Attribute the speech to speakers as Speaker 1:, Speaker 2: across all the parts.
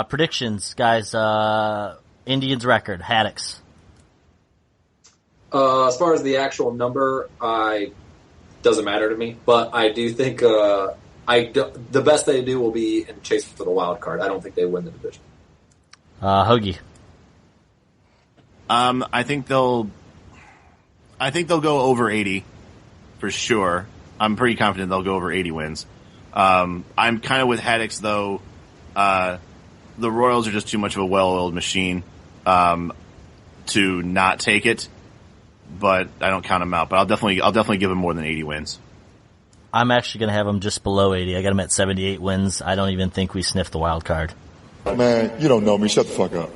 Speaker 1: predictions, guys. Indians record, Haddix.
Speaker 2: As far as the actual number, doesn't matter to me. But I do think the best they do will be in chase for the wild card. I don't think they win the division.
Speaker 1: Hoagie.
Speaker 3: I think they'll go over 80 for sure. I'm pretty confident they'll go over 80 wins. I'm kind of with Haddix though. The Royals are just too much of a well-oiled machine to not take it. But I don't count them out. But I'll definitely give them more than 80 wins.
Speaker 1: I'm actually going to have them just below 80. I got them at 78 wins. I don't even think we sniffed the wild card.
Speaker 4: Man, you don't know me. Shut the fuck up.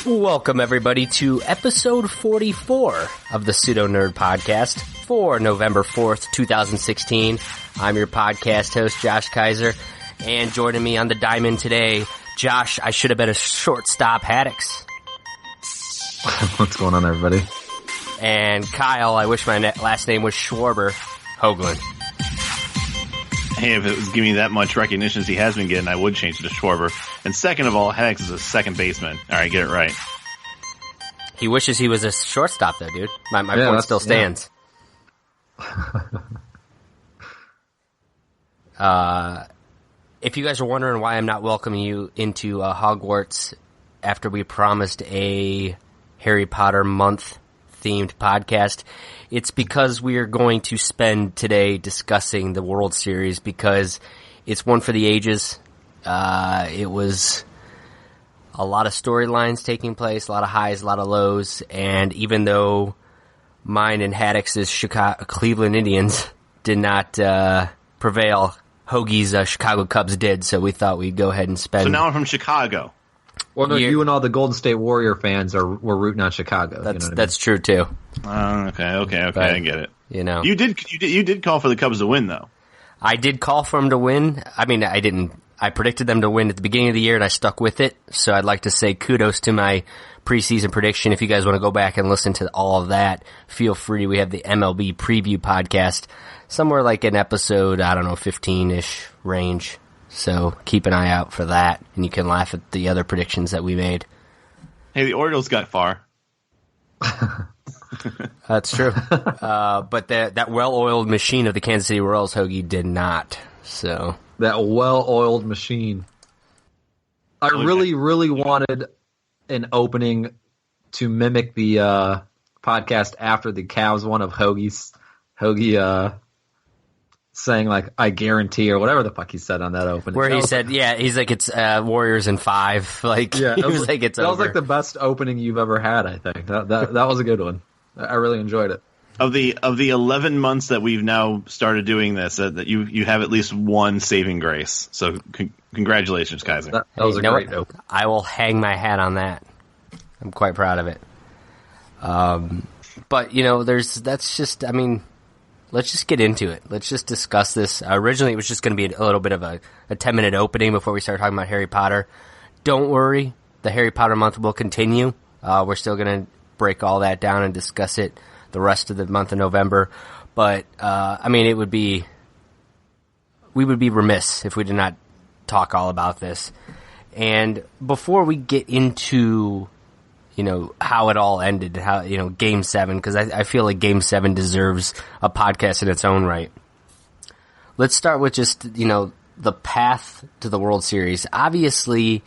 Speaker 5: Welcome, everybody, to episode 44 of the Pseudo Nerd Podcast for November 4th, 2016. I'm your podcast host, Josh Kaiser, and joining me on the diamond today, Josh, I should have been a shortstop, Haddix.
Speaker 6: What's going on, everybody?
Speaker 5: And Kyle, I wish my last name was Schwarber, Hoagland.
Speaker 3: Hey, if it was giving me that much recognition as he has been getting, I would change it to Schwarber. And second of all, Haddix is a second baseman. All right, get it right.
Speaker 5: He wishes he was a shortstop, though, dude. My point still stands. Yeah. If you guys are wondering why I'm not welcoming you into Hogwarts after we promised a Harry Potter month-themed podcast, it's because we are going to spend today discussing the World Series because it's one for the ages. It was a lot of storylines taking place, a lot of highs, a lot of lows, and even though mine and Haddix's Cleveland Indians did not prevail, Hoagie's Chicago Cubs did, so we thought we'd go ahead and spend...
Speaker 3: So now I'm from Chicago.
Speaker 6: Well, no, you and all the Golden State Warrior fans were rooting on Chicago.
Speaker 5: That's true too.
Speaker 3: Okay, but, I get it.
Speaker 5: You know,
Speaker 3: you did call for the Cubs to win, though.
Speaker 5: I did call for them to win. I mean, I didn't. I predicted them to win at the beginning of the year, and I stuck with it. So I'd like to say kudos to my preseason prediction. If you guys want to go back and listen to all of that, feel free. We have the MLB preview podcast somewhere like an episode, 15-ish range. So keep an eye out for that, and you can laugh at the other predictions that we made.
Speaker 3: Hey, the Orioles got far.
Speaker 5: That's true. But that well-oiled machine of the Kansas City Royals, Hoagie, did not. So
Speaker 6: that well-oiled machine. I really wanted an opening to mimic the podcast after the Cavs one of Hoagie saying, like, I guarantee, or whatever the fuck he said on that opening.
Speaker 5: Where he said, he's like, it's Warriors in 5. Like, yeah, he was like, it's over.
Speaker 6: That was like the best opening you've ever had, I think. That was a good one. I really enjoyed it.
Speaker 3: Of the 11 months that we've now started doing this, that you have at least one saving grace. So congratulations, Kaiser.
Speaker 6: That was a great opening.
Speaker 5: I will hang my hat on that. I'm quite proud of it. But, let's just get into it. Let's just discuss this. Originally, it was just going to be a little bit of a 10-minute opening before we start talking about Harry Potter. Don't worry. The Harry Potter month will continue. We're still going to break all that down and discuss it the rest of the month of November. But, we would be remiss if we did not talk all about this. And before we get into, how it all ended, how, Game 7, because I feel like Game 7 deserves a podcast in its own right. Let's start with just, the path to the World Series. Obviously,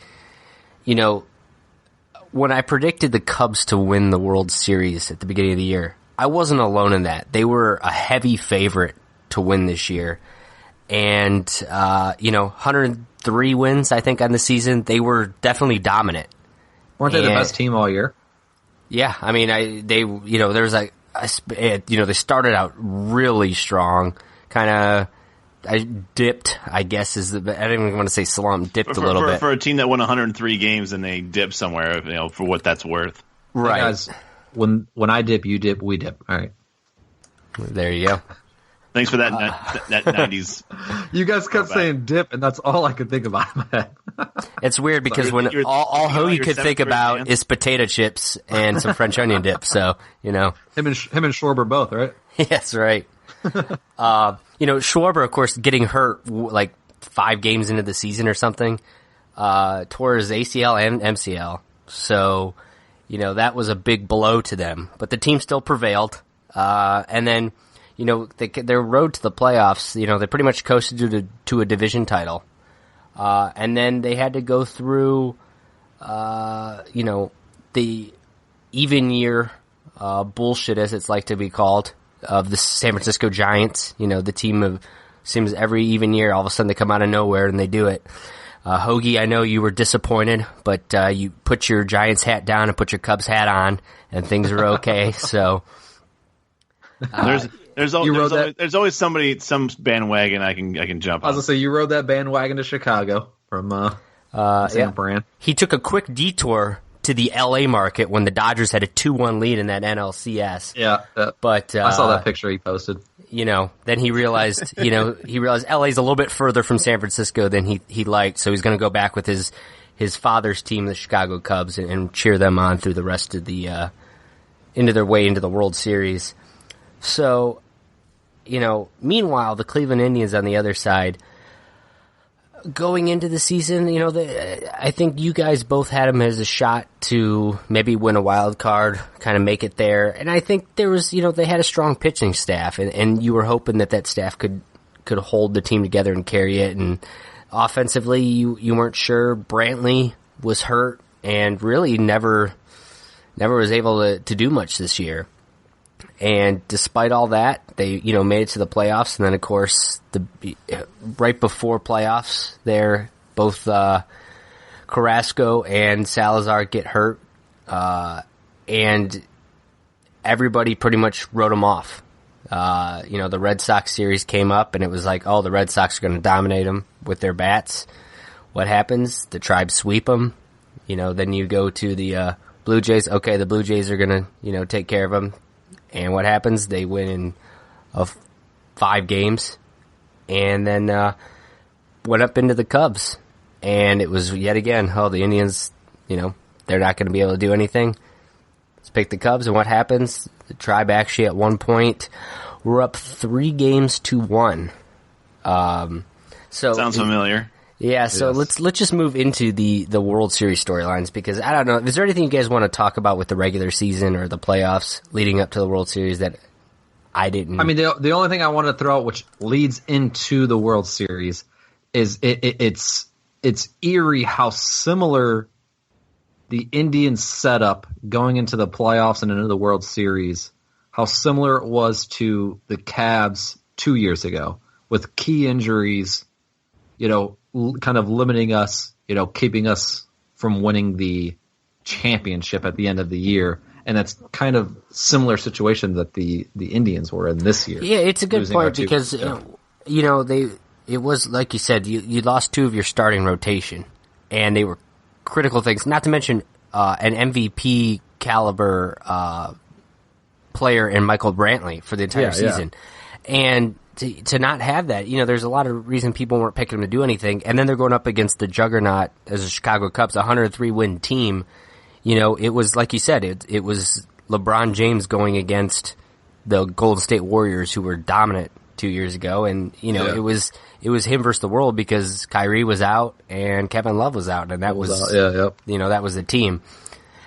Speaker 5: when I predicted the Cubs to win the World Series at the beginning of the year, I wasn't alone in that. They were a heavy favorite to win this year. And, 103 wins, I think, on the season. They were definitely dominant.
Speaker 6: Weren't they the best team all year?
Speaker 5: Yeah, they started out really strong. I dipped, I guess, I don't even want to say slump, dipped a little bit.
Speaker 3: For a team that won 103 games and they dipped somewhere, for what that's worth.
Speaker 6: Right. Hey guys, when I dip, you dip, we dip. All right.
Speaker 5: There you go.
Speaker 3: Thanks for that 90s.
Speaker 6: You guys kept saying dip, and that's all I could think about in my head.
Speaker 5: It's weird because when all Hoagie could think about is potato chips and some French onion dip. So,
Speaker 6: him and Schwarber both, right?
Speaker 5: Yes, right. Schwarber, of course, getting hurt like 5 games into the season or something, tore his ACL and MCL. So, that was a big blow to them. But the team still prevailed. And then, their road to the playoffs, they pretty much coasted to a division title. And then they had to go through, the even year bullshit, as it's like to be called, of the San Francisco Giants. The team of seems every even year, all of a sudden they come out of nowhere and they do it. Hoagie, I know you were disappointed, but you put your Giants hat down and put your Cubs hat on, and things are okay. So
Speaker 3: there's always somebody, some bandwagon I can jump on.
Speaker 6: I was gonna say, you rode that bandwagon to Chicago from San Fran.
Speaker 5: He took a quick detour to the LA market when the Dodgers had a 2-1 lead in that NLCS.
Speaker 6: Yeah,
Speaker 5: but
Speaker 6: I saw that picture he posted.
Speaker 5: Then he realized, LA's a little bit further from San Francisco than he liked, so he's going to go back with his father's team, the Chicago Cubs, and cheer them on through the rest of the into their way into the World Series. So, meanwhile, the Cleveland Indians on the other side, going into the season, I think you guys both had them as a shot to maybe win a wild card, kind of make it there. And I think there was, they had a strong pitching staff, and you were hoping that staff could hold the team together and carry it. And offensively, you weren't sure. Brantley was hurt and really never was able to do much this year. And despite all that, they, made it to the playoffs. And then, of course, right before playoffs, there, both Carrasco and Salazar get hurt. And everybody pretty much wrote them off. The Red Sox series came up, and it was like, the Red Sox are going to dominate them with their bats. What happens? The Tribe sweep them. Then you go to the Blue Jays. Okay, the Blue Jays are going to, take care of them. And what happens? They win in 5 games, and then went up into the Cubs. And it was yet again, the Indians, they're not going to be able to do anything. Let's pick the Cubs, and what happens? The Tribe actually at one point were up 3-1.
Speaker 3: Sounds familiar.
Speaker 5: Yeah, so let's just move into the World Series storylines, because I don't know, is there anything you guys want to talk about with the regular season or the playoffs leading up to the World Series that I didn't?
Speaker 6: I mean, the only thing I want to throw out, which leads into the World Series, is it's eerie how similar the Indians setup going into the playoffs and into the World Series, how similar it was to the Cavs 2 years ago with key injuries, kind of limiting us, keeping us from winning the championship at the end of the year. And that's kind of similar situation that the Indians were in this year.
Speaker 5: Yeah, it's a good point because, it was, like you said, you lost 2 of your starting rotation, and they were critical things, not to mention an MVP caliber player in Michael Brantley for the entire season. Yeah. And to not have that, there's a lot of reason people weren't picking them to do anything, and then they're going up against the juggernaut as the Chicago Cubs, a 103-win team. It was, like you said, it was LeBron James going against the Golden State Warriors, who were dominant 2 years ago, and, it was him versus the world because Kyrie was out and Kevin Love was out, and that was that was the team.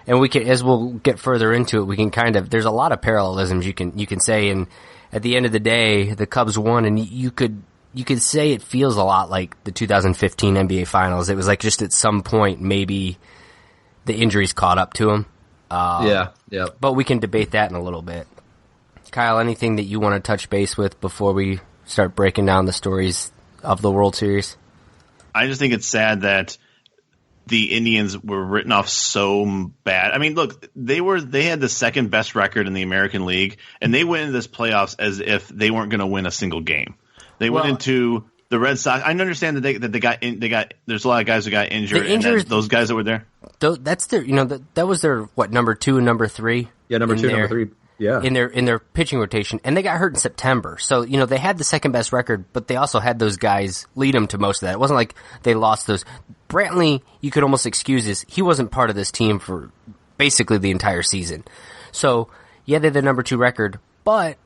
Speaker 5: And we can, as we'll get further into it, we can there's a lot of parallelisms you can say, and at the end of the day, the Cubs won, and you could say it feels a lot like the 2015 NBA Finals. It was like just at some point maybe the injuries caught up to them. But we can debate that in a little bit. Kyle, anything that you want to touch base with before we start breaking down the stories of the World Series?
Speaker 3: I just think it's sad that the Indians were written off so bad. I mean, look, they had the second best record in the American League, and they went into this playoffs as if they weren't going to win a single game. They went into the Red Sox. I understand that they got there's a lot of guys who got injured, and those guys that were there.
Speaker 5: That's their, that was their number 2 and number 3.
Speaker 6: Yeah, number 2, number 3. Yeah.
Speaker 5: in their pitching rotation, and they got hurt in September. So, they had the second best record, but they also had those guys lead them to most of that. It wasn't like they lost those. Brantley, you could almost excuse this. He wasn't part of this team for basically the entire season. So, yeah, they had the number 2 record, but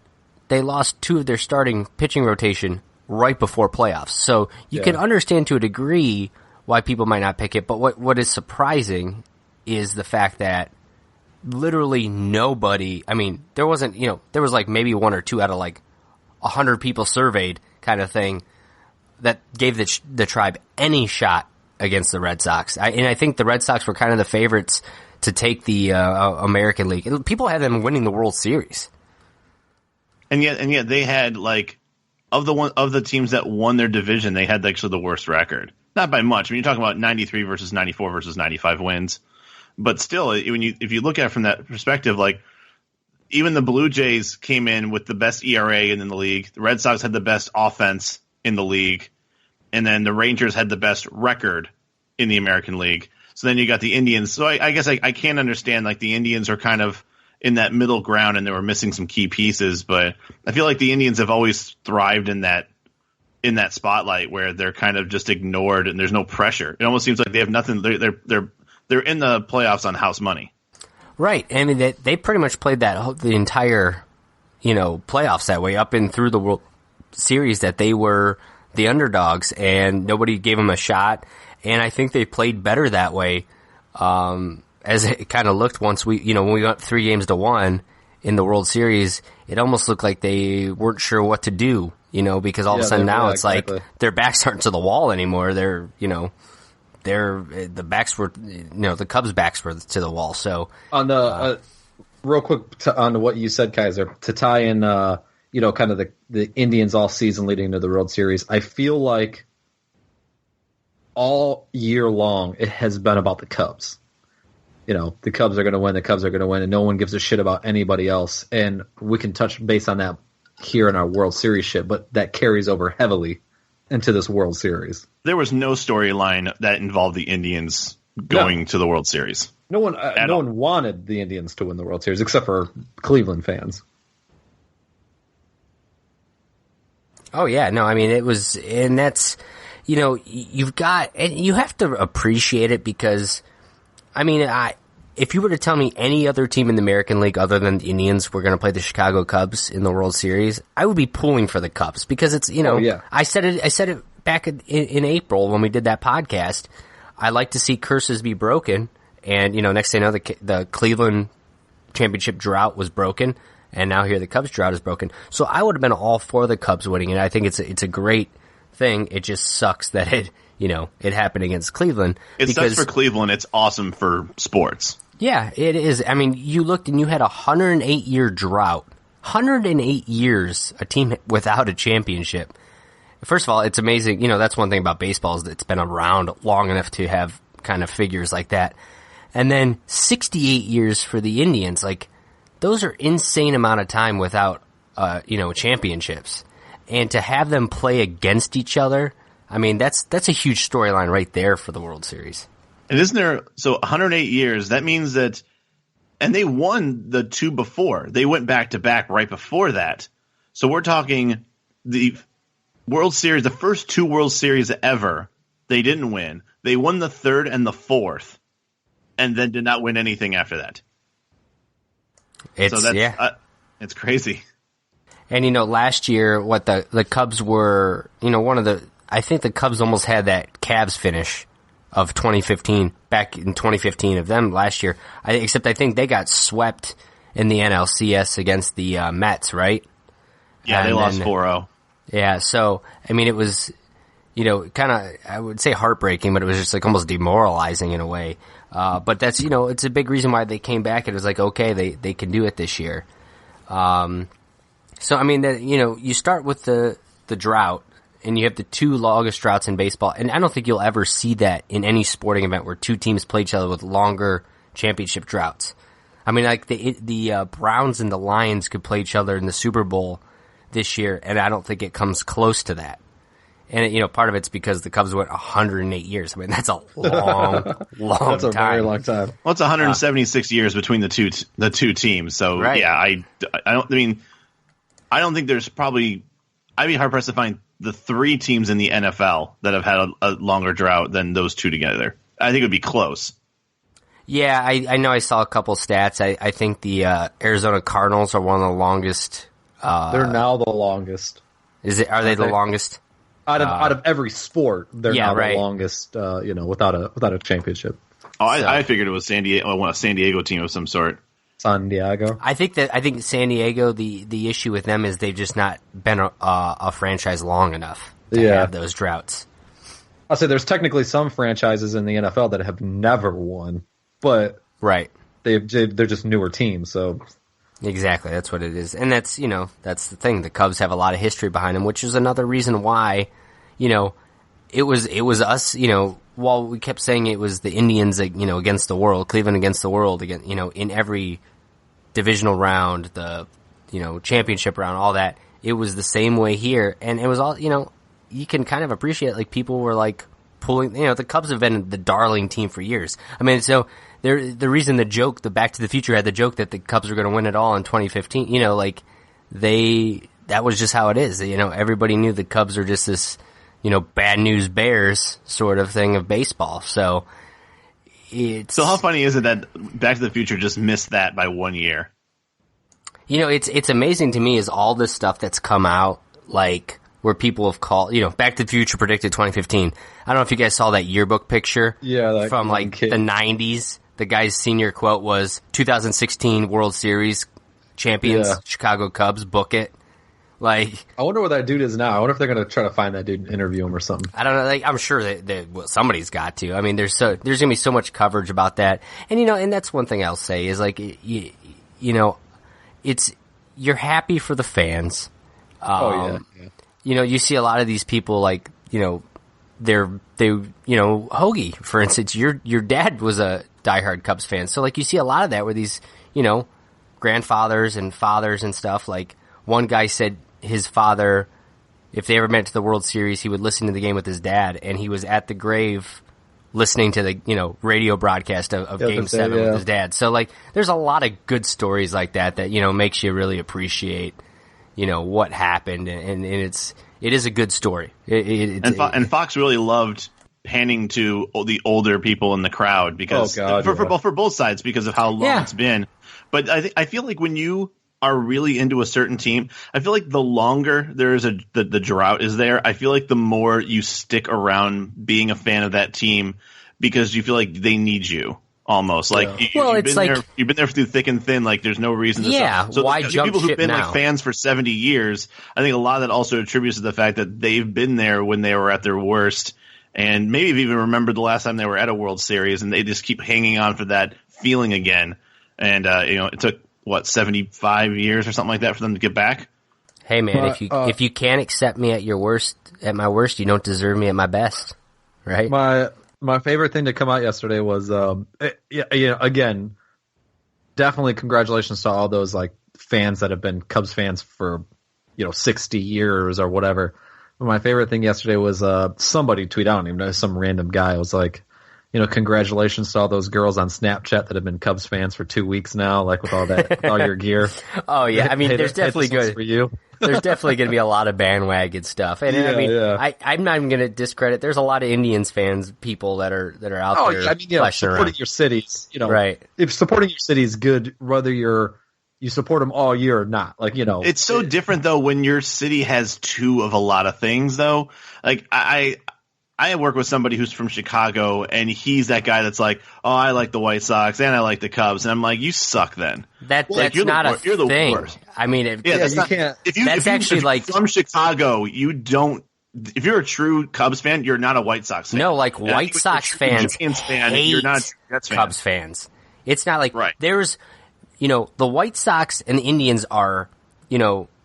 Speaker 5: they lost 2 of their starting pitching rotation right before playoffs. So you can understand to a degree why people might not pick it, but what is surprising is the fact that literally nobody, there wasn't, there was like maybe 1 or 2 out of like 100 people surveyed kind of thing that gave the Tribe any shot against the Red Sox. I think the Red Sox were kind of the favorites to take the American League. People had them winning the World Series.
Speaker 3: And yet they had like of the teams that won their division, they had actually the worst record. Not by much. You're talking about 93 versus 94 versus 95 wins. But still, if you look at it from that perspective, like even the Blue Jays came in with the best ERA in the league. The Red Sox had the best offense in the league, and then the Rangers had the best record in the American League. So then you got the Indians. So I guess I can't understand, like, the Indians are kind of in that middle ground and they were missing some key pieces, but I feel like the Indians have always thrived in that spotlight where they're kind of just ignored and there's no pressure. It almost seems like they have nothing. They're in the playoffs on house money.
Speaker 5: Right. I mean, they pretty much played the entire, playoffs that way, up and through the World Series, that they were the underdogs and nobody gave them a shot. And I think they played better that way, as it kind of looked once when we got 3-1 in the World Series. It almost looked like they weren't sure what to do, because all of a sudden now it's exactly. Like their backs aren't to the wall anymore. They're, the backs were, the Cubs' backs were to the wall. So
Speaker 6: on the real quick on what you said, Kaiser, to tie in, kind of the Indians all season leading to the World Series. I feel like all year long it has been about the Cubs. The Cubs are going to win. The Cubs are going to win, and no one gives a shit about anybody else. And we can touch base on that here in our World Series shit, but that carries over heavily into this World Series.
Speaker 3: There was no storyline that involved the Indians going to the World Series.
Speaker 6: No one wanted the Indians to win the World Series except for Cleveland fans.
Speaker 5: Oh yeah, no, I mean it was, and that's, you've got, and you have to appreciate it because, if you were to tell me any other team in the American League other than the Indians were going to play the Chicago Cubs in the World Series, I would be pulling for the Cubs because it's, I said it back in April when we did that podcast. I like to see curses be broken, and next thing you know, the Cleveland championship drought was broken, and now here the Cubs drought is broken. So I would have been all for the Cubs winning it. I think it's a great thing. It just sucks that it happened against Cleveland.
Speaker 3: It sucks for Cleveland. It's awesome for sports.
Speaker 5: Yeah, it is. I mean, you looked and you had a 108-year drought. 108 years, a team without a championship. First of all, it's amazing. That's one thing about baseball is that it's been around long enough to have kind of figures like that. And then 68 years for the Indians. Like, those are insane amount of time without, championships. And to have them play against each other, I mean, that's a huge storyline right there for the World Series.
Speaker 3: And isn't there, so 108 years, that means that, and they won the 2 before. They went back to back right before that. So we're talking the World Series, the first 2 World Series ever, they didn't win. They won the 3rd and the 4th, and then did not win anything after that. It's crazy.
Speaker 5: And, last year, what the Cubs were, I think the Cubs almost had that Cavs finish of 2015, back in 2015 of them last year. Except I think they got swept in the NLCS against the Mets, right?
Speaker 3: Yeah, they lost 4-0.
Speaker 5: Yeah, so, I mean, it was, kind of, I would say heartbreaking, but it was just like almost demoralizing in a way. But that's, it's a big reason why they came back. It was like, okay, they can do it this year. So, I mean, you start with the drought, and you have the 2 longest droughts in baseball, and I don't think you'll ever see that in any sporting event where 2 teams play each other with longer championship droughts. I mean, like the Browns and the Lions could play each other in the Super Bowl this year, and I don't think it comes close to that. And, part of it's because the Cubs went 108 years. I mean, that's a long
Speaker 6: That's a
Speaker 5: time.
Speaker 6: very long time.
Speaker 3: Well, it's 176 years between the two teams. So
Speaker 5: Right.
Speaker 3: yeah, I don't think there's probably. I'd be hard pressed to find the 3 teams in the NFL that have had a longer drought than those 2 together. I think it would be close.
Speaker 5: Yeah, I know I saw a couple stats. I think the Arizona Cardinals are one of the longest.
Speaker 6: They're now the longest.
Speaker 5: Are they the longest?
Speaker 6: Out of every sport, they're now
Speaker 5: right.
Speaker 6: the longest, without a championship.
Speaker 3: Oh, I figured it was San Diego, a San Diego team of some sort.
Speaker 6: San Diego.
Speaker 5: I think San Diego, the issue with them is they've just not been a franchise long enough to have those droughts.
Speaker 6: I'll say there's technically some franchises in the NFL that have never won, but
Speaker 5: right,
Speaker 6: they're just newer teams. So
Speaker 5: exactly, that's what it is, and that's the thing. The Cubs have a lot of history behind them, which is another reason why, it was us. While we kept saying it was the Indians, against the world, Cleveland against the world, again, in every divisional round, the championship round, all that, it was the same way here, and it was all you can kind of appreciate, like, people were like pulling, the Cubs have been the darling team for years. I mean, so the reason the Back to the Future had the joke that the Cubs were going to win it all in 2015, that was just how it is. Everybody knew the Cubs are just this, bad news bears sort of thing of baseball. So
Speaker 3: So how funny is it that Back to the Future just missed that by 1 year?
Speaker 5: It's amazing to me is all this stuff that's come out, like, where people have called, Back to the Future predicted 2015. I don't know if you guys saw that yearbook picture from, like,
Speaker 6: kid.
Speaker 5: the 90s. The guy's senior quote was, 2016 World Series champions, Chicago Cubs, book it. Like,
Speaker 6: I wonder what that dude is now. I wonder if they're going to try to find that dude and interview him or something.
Speaker 5: I don't know. Like, I'm sure that somebody's got to. I mean, there's going to be so much coverage about that. And, and that's one thing I'll say is, like, you're happy for the fans.
Speaker 6: Yeah.
Speaker 5: You see a lot of these people, like, Hoagie, for instance, your dad was a diehard Cubs fan. So, like, you see a lot of that where these, grandfathers and fathers and stuff. Like, one guy said his father, if they ever met to the World Series, he would listen to the game with his dad, and he was at the grave listening to the, radio broadcast of Game 7 with his dad. So, like, there's a lot of good stories like that, makes you really appreciate, what happened, and it is a good story.
Speaker 3: And Fox really loved panning to the older people in the crowd because for both sides because of how long it's been. But I feel like when you are really into a certain team, I feel like the longer there is the drought is there, I feel like the more you stick around being a fan of that team because you feel like they need you. Almost like you've been there through thick and thin. Like there's no reason to stop. So
Speaker 5: why jump
Speaker 3: people who've
Speaker 5: ship
Speaker 3: been
Speaker 5: now?
Speaker 3: like fans for 70 years, I think a lot of that also attributes to the fact that they've been there when they were at their worst, and maybe have even remembered the last time they were at a World Series, and they just keep hanging on for that feeling again. And it took 75 years or something like that for them to get back.
Speaker 5: Hey man, if you can't accept me at my worst, you don't deserve me at my best, right?
Speaker 6: My favorite thing to come out yesterday was, again, definitely congratulations to all those like fans that have been Cubs fans for, 60 years or whatever. But my favorite thing yesterday was somebody tweet, I don't even know, some random guy was like, congratulations to all those girls on Snapchat that have been Cubs fans for 2 weeks now, like with all your gear.
Speaker 5: Oh yeah, I mean, there's definitely good
Speaker 6: for you.
Speaker 5: There's definitely going to be a lot of bandwagon stuff, and I'm not even going to discredit. There's a lot of Indians fans, people that are out there.
Speaker 6: I mean, supporting
Speaker 5: around.
Speaker 6: your cities,
Speaker 5: right?
Speaker 6: If supporting your city is good, whether you support them all year or not, like
Speaker 3: it's so different though when your city has two of a lot of things though. Like I work with somebody who's from Chicago, and he's that guy that's like, oh, I like the White Sox and I like the Cubs, and I'm like, you suck then.
Speaker 5: That's not a thing. You're the worst. I mean,
Speaker 6: you can't.
Speaker 3: If you're from Chicago, you don't. If you're a true Cubs fan, you're not a White Sox fan.
Speaker 5: No, like White Sox fans hate
Speaker 3: you're not a Jets fan.
Speaker 5: Cubs fans. It's not like there's, the White Sox and the Indians are,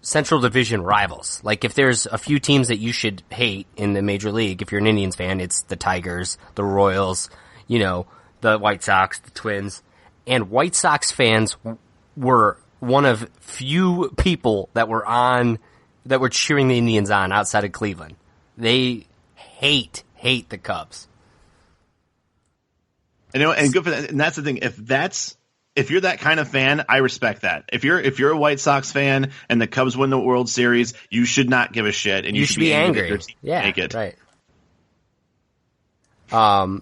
Speaker 5: Central Division rivals. Like, if there's a few teams that you should hate in the Major League, if you're an Indians fan, it's the Tigers, the Royals, the White Sox, the Twins. And White Sox fans were one of few people that were cheering the Indians on outside of Cleveland. They hate the Cubs.
Speaker 3: And good for that. And that's the thing. If you're that kind of fan, I respect that. If you're a White Sox fan and the Cubs win the World Series, you should not give a shit, and you should be angry that your team make it.
Speaker 5: Right.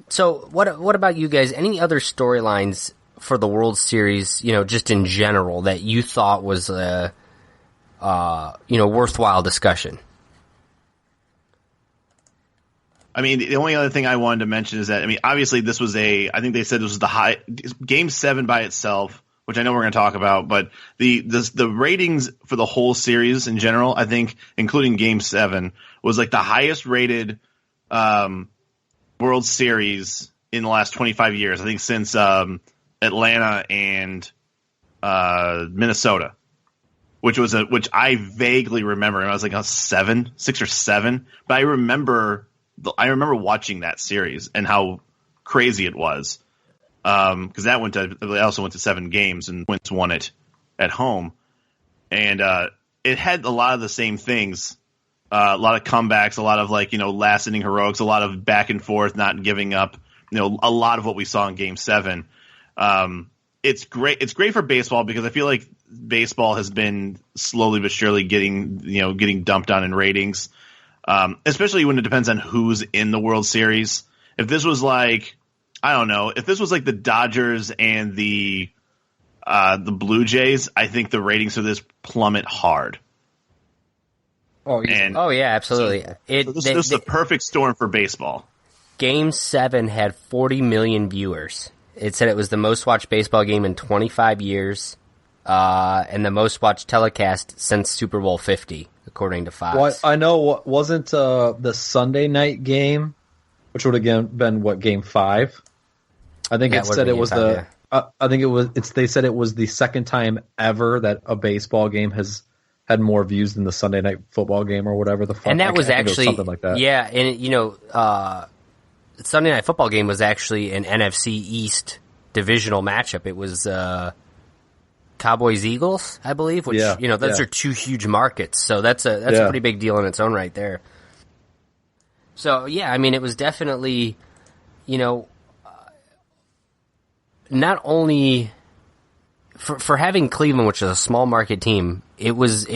Speaker 5: So what about you guys? Any other storylines for the World Series, just in general, that you thought was a worthwhile discussion?
Speaker 3: I mean, the only other thing I wanted to mention is that, I mean, obviously this was I think they said this was Game 7 by itself, which I know we're going to talk about, but the ratings for the whole series in general, I think, including Game 7, was like the highest rated World Series in the last 25 years. I think since Atlanta and Minnesota, which I vaguely remember. I was like 6 or 7, but I remember watching that series and how crazy it was. Because they also went to 7 games and won it at home, and it had a lot of the same things. A lot of comebacks, a lot of last inning heroics, a lot of back and forth, not giving up. A lot of what we saw in Game 7. It's great. It's great for baseball because I feel like baseball has been slowly but surely getting dumped on in ratings. Especially when it depends on who's in the World Series. If this was if this was like the Dodgers and the Blue Jays, I think the ratings for this plummet hard.
Speaker 5: Oh yeah, absolutely.
Speaker 3: So this is the perfect storm for baseball.
Speaker 5: Game 7 had 40 million viewers. It said it was the most watched baseball game in 25 years, and the most watched telecast since Super Bowl 50. According to Fox.
Speaker 6: Well, I know wasn't the Sunday night game, which would have been Game 5. I think it said it was I think it was. They said it was the second time ever that a baseball game has had more views than the Sunday night football game or whatever the fuck.
Speaker 5: And that was actually
Speaker 6: something like that.
Speaker 5: Yeah, and Sunday night football game was actually an NFC East divisional matchup. It was Cowboys-Eagles, I believe, which, those are 2 huge markets. So that's a pretty big deal in its own right there. So, yeah, I mean, it was definitely, not only for having Cleveland, which is a small market team, it was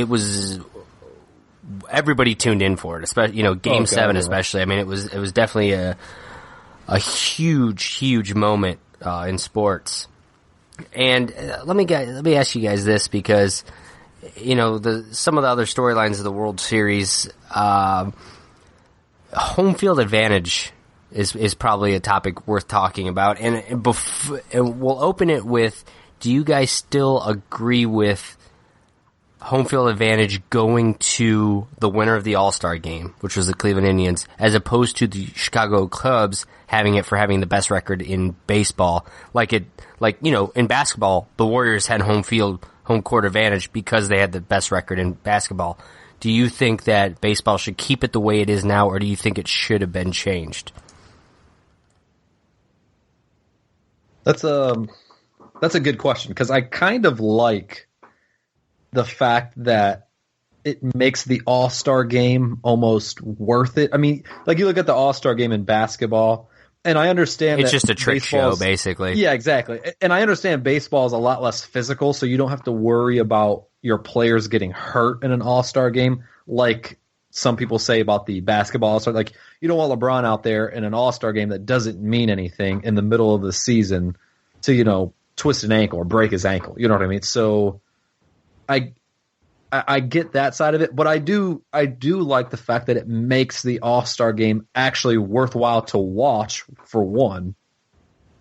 Speaker 5: everybody tuned in for it, especially, Game 7 especially. I mean, it was definitely a huge moment in sports. And let me ask you guys this, because some of the other storylines of the World Series, home field advantage is probably a topic worth talking about. And we'll open it with: do you guys still agree with home field advantage going to the winner of the All-Star game, which was the Cleveland Indians, as opposed to the Chicago Cubs having it for having the best record in baseball? In basketball, the Warriors had home court advantage because they had the best record in basketball. Do you think that baseball should keep it the way it is now, or do you think it should have been changed?
Speaker 6: That's a good question, because I kind of like the fact that it makes the All-Star game almost worth it. I mean, you look at the All-Star game in basketball, and I understand
Speaker 5: it's just a trick show, basically.
Speaker 6: Yeah, exactly. And I understand baseball is a lot less physical, so you don't have to worry about your players getting hurt in an All-Star game, like some people say about the basketball All-Star. Like, you don't want LeBron out there in an All-Star game that doesn't mean anything in the middle of the season to, twist an ankle or break his ankle. You know what I mean? So I get that side of it, but I do like the fact that it makes the All-Star game actually worthwhile to watch, for one,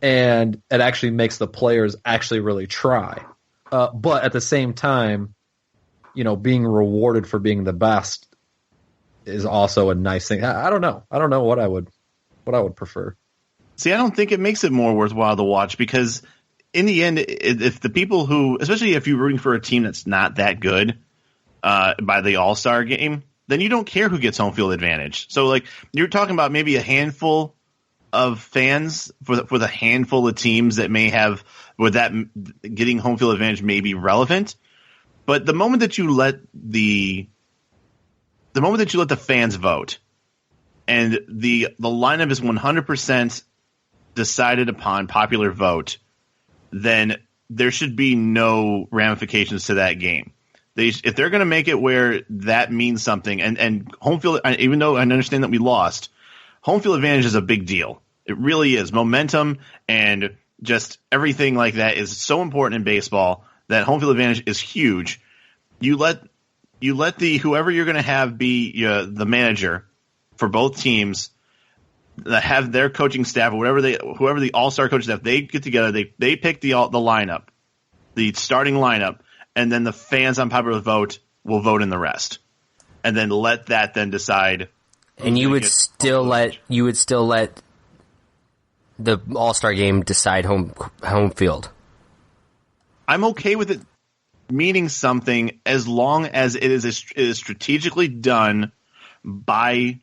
Speaker 6: and it actually makes the players actually really try. But at the same time, being rewarded for being the best is also a nice thing. I don't know. I don't know what I would prefer.
Speaker 3: See, I don't think it makes it more worthwhile to watch, because in the end, if the people who, especially if you're rooting for a team that's not that good by the All-Star game, then you don't care who gets home field advantage. So, you're talking about maybe a handful of fans for the handful of teams that may have, where that getting home field advantage may be relevant. But the moment that you let the fans vote, and the lineup is 100% decided upon popular vote, then there should be no ramifications to that game. If they're going to make it where that means something, and home field, even though I understand that we lost, home field advantage is a big deal. It really is. Momentum and just everything like that is so important in baseball that home field advantage is huge. You let whoever you're going to have be the manager for both teams, that have their coaching staff or whoever the all-star coaching staff, they get together, they pick the lineup, the starting lineup, and then the fans on popular vote will vote in the rest, and then let that then decide.
Speaker 5: And you would still let the All-Star game decide home field.
Speaker 3: I'm okay with it meaning something as long as it is strategically done by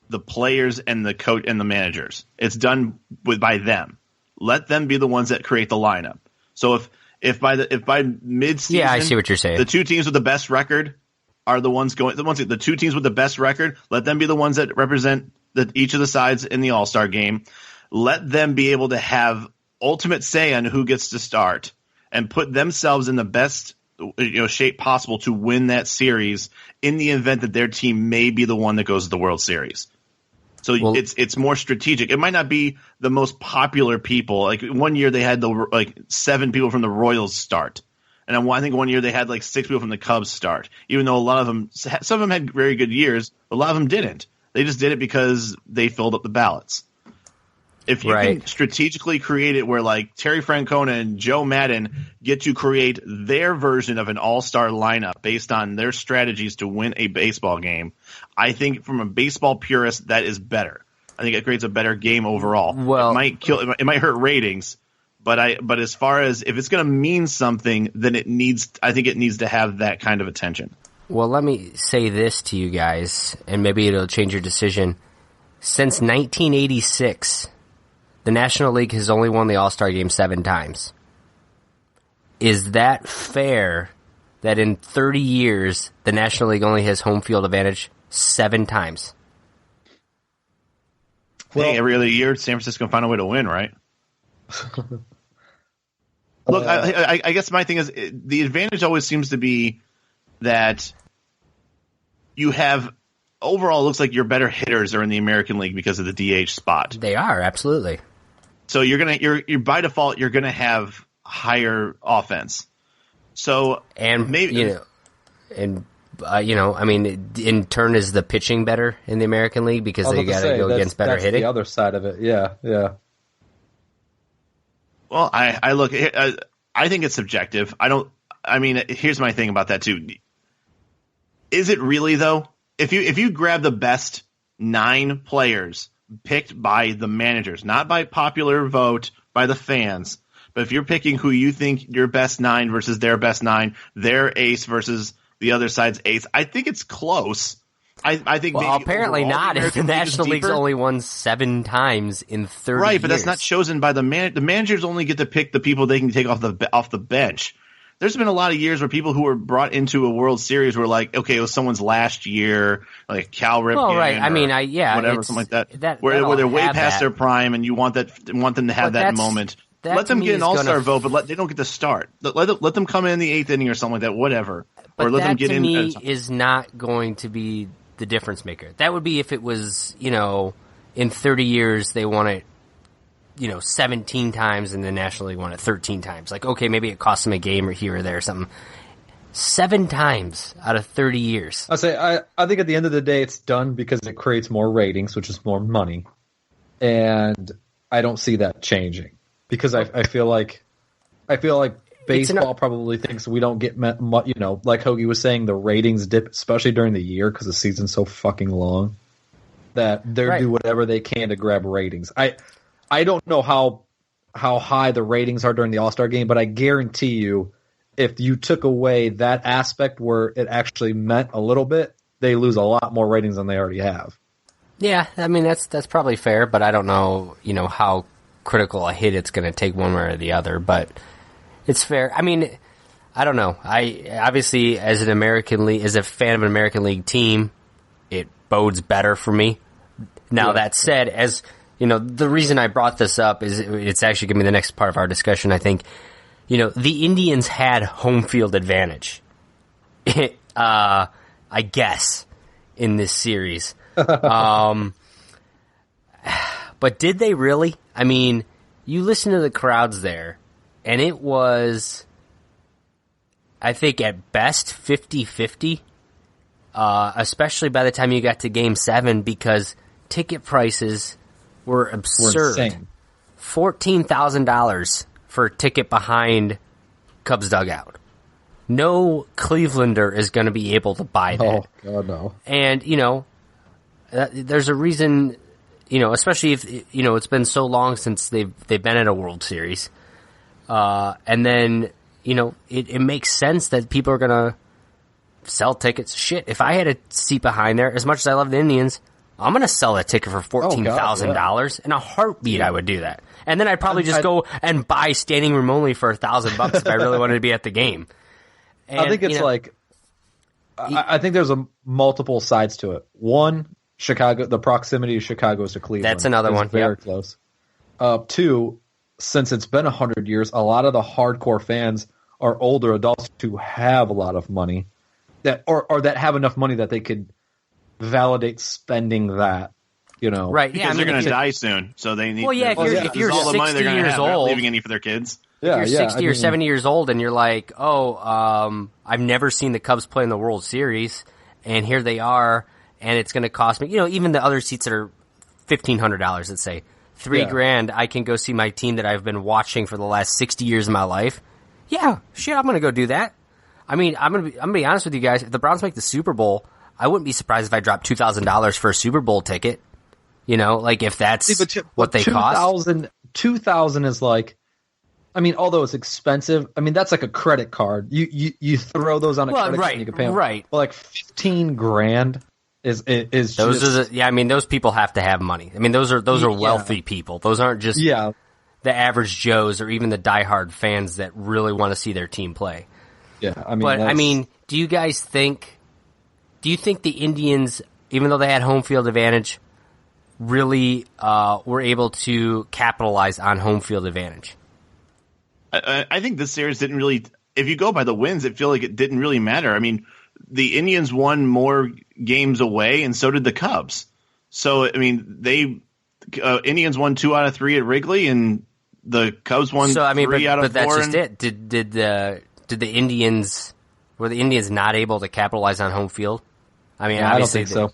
Speaker 3: the players and the coach and the managers. It's done by them. Let them be the ones that create the lineup. So if by mid-season,
Speaker 5: yeah, I see what you're saying.
Speaker 3: The two teams with the best record are the ones going. The two teams with the best record, let them be the ones that represent each of the sides in the All-Star game. Let them be able to have ultimate say on who gets to start and put themselves in the best shape possible to win that series in the event that their team may be the one that goes to the World Series. So it's more strategic. It might not be the most popular people. Like one year they had 7 people from the Royals start. And I think one year they had 6 people from the Cubs start. Even though a lot of them, some of them had very good years, a lot of them didn't. They just did it because they filled up the ballots. If you can strategically create it where Terry Francona and Joe Madden get to create their version of an all-star lineup based on their strategies to win a baseball game, I think from a baseball purist that is better. I think it creates a better game overall. Well, it might hurt ratings, but as far as if it's going to mean something, then I think it needs to have that kind of attention.
Speaker 5: Well, let me say this to you guys, and maybe it'll change your decision. Since 1986, the National League has only won the All-Star Game 7 times. Is that fair that in 30 years, the National League only has home field advantage 7 times?
Speaker 3: Well, every other year, San Francisco can find a way to win, right? Look, I guess my thing is the advantage always seems to be that you have overall. It looks like your better hitters are in the American League because of the DH spot.
Speaker 5: They are, absolutely.
Speaker 3: So you're by default you're gonna have higher offense. So
Speaker 5: and
Speaker 3: maybe
Speaker 5: I mean, in turn, is the pitching better in the American League because they got to go against better hitting?
Speaker 6: The other side of it, yeah.
Speaker 3: Well, I think it's subjective. Here's my thing about that too. Is it really though? If you grab the best 9 players picked by the managers, not by popular vote by the fans, but if you're picking who you think your best 9 versus their best 9, their ace versus the other side's ace, I think it's close. I think
Speaker 5: well, apparently not. If the National League's only won 7 times in 30
Speaker 3: right,
Speaker 5: years.
Speaker 3: But that's not chosen by the managers only get to pick the people they can take off the bench. There's been a lot of years where people who were brought into a World Series were like, okay, it was someone's last year, like Cal Ripken.
Speaker 5: Well, right.
Speaker 3: Whatever, something like that. Where they're way past their prime, and you want them to have that moment. Let them get an all-star vote, but they don't get to start. Let them come in the 8th inning or something like that. Whatever.
Speaker 5: But
Speaker 3: or let them get
Speaker 5: to
Speaker 3: in.
Speaker 5: Me is not going to be the difference maker. That would be if it was, in 30 years they won it, 17 times and the National League won it 13 times. Okay, maybe it cost them a game or here or there or something. 7 times out of 30 years.
Speaker 6: I think at the end of the day it's done because it creates more ratings, which is more money. And I don't see that changing because I feel like baseball probably thinks we don't get like Hoagie was saying, the ratings dip, especially during the year because the season's so fucking long, that they'll do whatever they can to grab ratings. I don't know how high the ratings are during the All-Star game, but I guarantee you if you took away that aspect where it actually meant a little bit, they lose a lot more ratings than they already have.
Speaker 5: Yeah, I mean, that's probably fair, but I don't know, how critical a hit it's going to take one way or the other, but it's fair. I mean, I don't know. I obviously, as a fan of an American League team, it bodes better for me. Now that said, as you know, the reason I brought this up is it's actually going to be the next part of our discussion. I think, you know, the Indians had home field advantage, I guess, in this series. But did they really? I mean, you listen to the crowds there, and it was, I think, at best 50-50, especially by the time you got to Game 7, because ticket prices were absurd.
Speaker 6: insane.
Speaker 5: $14,000 for a ticket behind Cubs dugout. No Clevelander is going to be able to buy that.
Speaker 6: Oh, God, no.
Speaker 5: And, you know, there's a reason, you know, especially if, you know, it's been so long since they've been at a World Series. And then, you know, it makes sense that people are going to sell tickets. Shit, if I had a seat behind there, as much as I love the Indians, I'm going to sell that ticket for $14,000 in a heartbeat. I would do that. And then I'd probably just go and buy standing room only for $1,000 if I really wanted to be at the game. And,
Speaker 6: I think it's I think there's multiple sides to it. One, Chicago, the proximity of Chicago to Cleveland.
Speaker 5: That's another one.
Speaker 6: Very close. Two, since it's been 100 years, a lot of the hardcore fans are older adults who have a lot of money or that have enough money that they could validate spending that, you know.
Speaker 5: Right.
Speaker 3: Because
Speaker 5: yeah,
Speaker 3: they're going to die soon, so they need.
Speaker 5: Well, yeah, if you're
Speaker 3: all the money
Speaker 5: 60
Speaker 3: they're
Speaker 5: years
Speaker 3: have, they're not
Speaker 5: old,
Speaker 3: leaving any for their kids.
Speaker 6: Yeah,
Speaker 5: if you're 60 or 70 years old and you're like, I've never seen the Cubs play in the World Series, and here they are, and it's going to cost me, you know, even the other seats that are $1,500, let's say, $3,000, I can go see my team that I've been watching for the last 60 years of my life. Yeah, shit, I'm going to go do that. I mean, I'm going to be honest with you guys. If the Browns make the Super Bowl, I wouldn't be surprised if I dropped $2,000 for a Super Bowl ticket. You know, like if that's what they cost.
Speaker 6: $2,000 is like, I mean, although it's expensive, I mean that's like a credit card. You throw those on a credit card and you can pay them.
Speaker 5: Right.
Speaker 6: Well, like $15,000 is
Speaker 5: those
Speaker 6: just,
Speaker 5: I mean, those people have to have money. I mean, those are wealthy people. Those aren't just the average Joes or even the diehard fans that really want to see their team play.
Speaker 6: Yeah, I mean,
Speaker 5: but I mean, do you think the Indians, even though they had home field advantage, really were able to capitalize on home field advantage?
Speaker 3: I think this series didn't really. If you go by the wins, it feel like it didn't really matter. I mean, the Indians won more games away, and so did the Cubs. So I mean, Indians won 2 out of 3 at Wrigley, and the Cubs won 3 out of 4. But
Speaker 5: that's just it. Did the Indians were the Indians not able to capitalize on home field? I mean,
Speaker 6: I don't think so.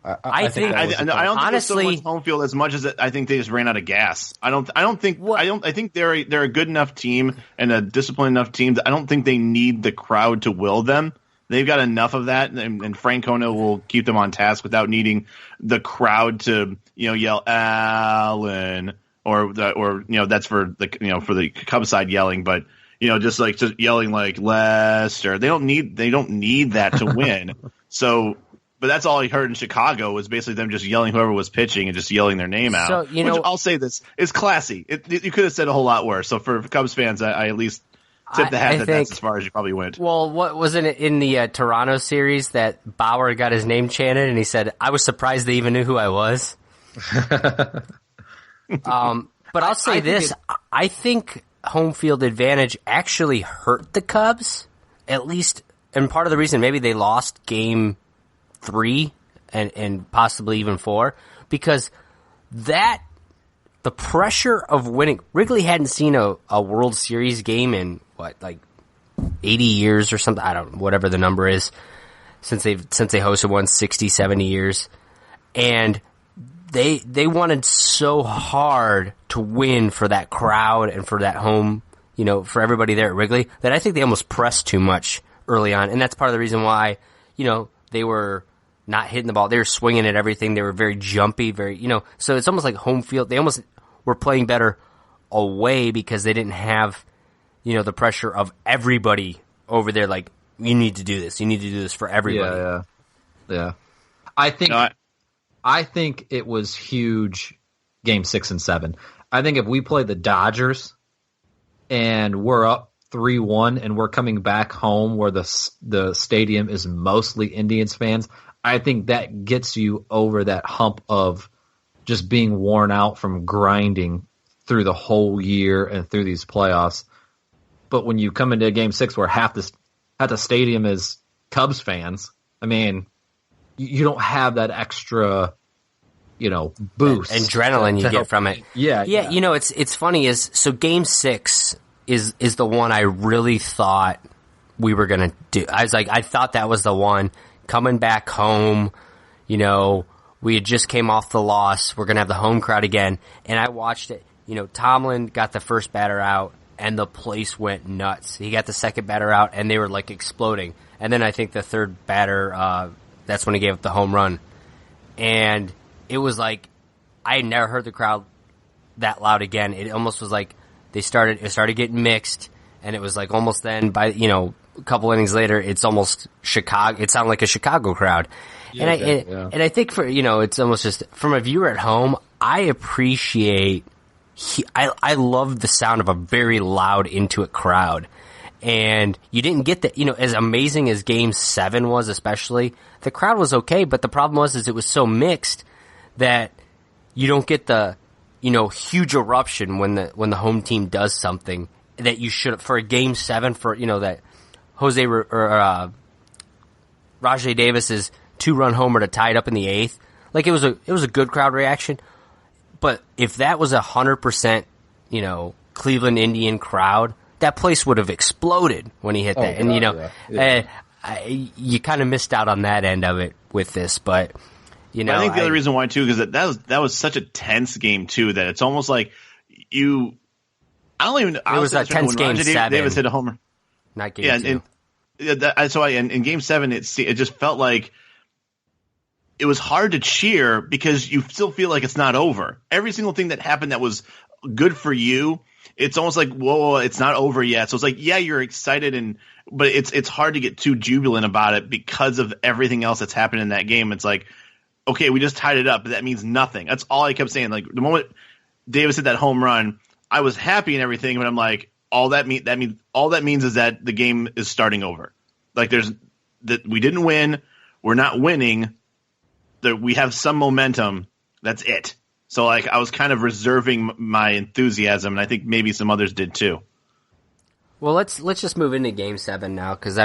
Speaker 5: I don't think
Speaker 3: honestly, it was so much home field as much as I think they just ran out of gas. I think they're a good enough team and a disciplined enough team that I don't think they need the crowd to will them. They've got enough of that, and Francona will keep them on task without needing the crowd to, you know, yell Allen or you know, that's for the, you know, for the Cubs side yelling, but you know, just yelling like Lester. They don't need that to win. So. But that's all I heard in Chicago was basically them just yelling whoever was pitching and just yelling their name out.
Speaker 5: So, you know,
Speaker 3: which I'll say this is classy. You could have said a whole lot worse. So for Cubs fans, I at least tip the hat that's as far as you probably went.
Speaker 5: Well, what wasn't it in the Toronto series that Bauer got his name chanted and he said, "I was surprised they even knew who I was." But I'll say this: I think home field advantage actually hurt the Cubs, at least, and part of the reason maybe they lost Game 3 and possibly even 4, because the pressure of winning. Wrigley hadn't seen a World Series game in like 80 years or something. I don't know, whatever the number is, since they hosted one 60, 70 years, and they wanted so hard to win for that crowd and for that home, you know, for everybody there at Wrigley, that I think they almost pressed too much early on, and that's part of the reason why, you know, they were not hitting the ball. They were swinging at everything. They were very jumpy, you know, so it's almost like home field. They almost were playing better away because they didn't have, you know, the pressure of everybody over there. Like, you need to do this. You need to do this for everybody.
Speaker 6: Yeah. I think it was huge Game 6 and 7. I think if we play the Dodgers and we're up 3-1 and we're coming back home where the stadium is mostly Indians fans, I think that gets you over that hump of just being worn out from grinding through the whole year and through these playoffs. But when you come into a Game 6 where half the stadium is Cubs fans, I mean, you don't have that extra, boost.
Speaker 5: Adrenaline you get from it.
Speaker 6: Yeah.
Speaker 5: It's funny so Game 6 is the one I really thought we were going to do. I thought that was the one. Coming back home, we had just came off the loss. We're going to have the home crowd again. And I watched it. Tomlin got the first batter out, and the place went nuts. He got the second batter out, and they were, exploding. And then I think the third batter, that's when he gave up the home run. And it was I had never heard the crowd that loud again. It almost was it started getting mixed, and it was almost then by, a couple innings later, it's almost Chicago. It sounded like a Chicago crowd.
Speaker 6: Yeah,
Speaker 5: and I think for, it's almost just from a viewer at home, I appreciate, I love the sound of a very loud Intuit crowd. And you didn't get that, as amazing as Game 7 was, especially, the crowd was okay, but the problem was it was so mixed that you don't get the, huge eruption when the home team does something that you should, for a Game 7, for, that Rajay Davis's 2-run homer to tie it up in the 8th. It was a good crowd reaction. But if that was 100%, Cleveland Indian crowd, that place would have exploded when he hit that.
Speaker 6: God,
Speaker 5: and, you kind of missed out on that end of it with this, but,
Speaker 3: I think the other reason why, too, is that was such a tense game, too, that it's almost like I don't even...
Speaker 5: It was a tense Game 7.
Speaker 3: Davis hit a homer.
Speaker 5: Not Game 2.
Speaker 3: In Game 7, it just felt like it was hard to cheer because you still feel like it's not over. Every single thing that happened that was good for you, it's almost like, whoa, it's not over yet. So it's yeah, you're excited, but it's hard to get too jubilant about it because of everything else that's happened in that game. It's okay, we just tied it up, but that means nothing. That's all I kept saying. The moment Davis hit that home run, I was happy and everything, but I'm all that means is that the game is starting over. There's that we didn't win, we're not winning. We have some momentum. That's it. So I was kind of reserving my enthusiasm, and I think maybe some others did too.
Speaker 5: Well, let's just move into Game 7 now, because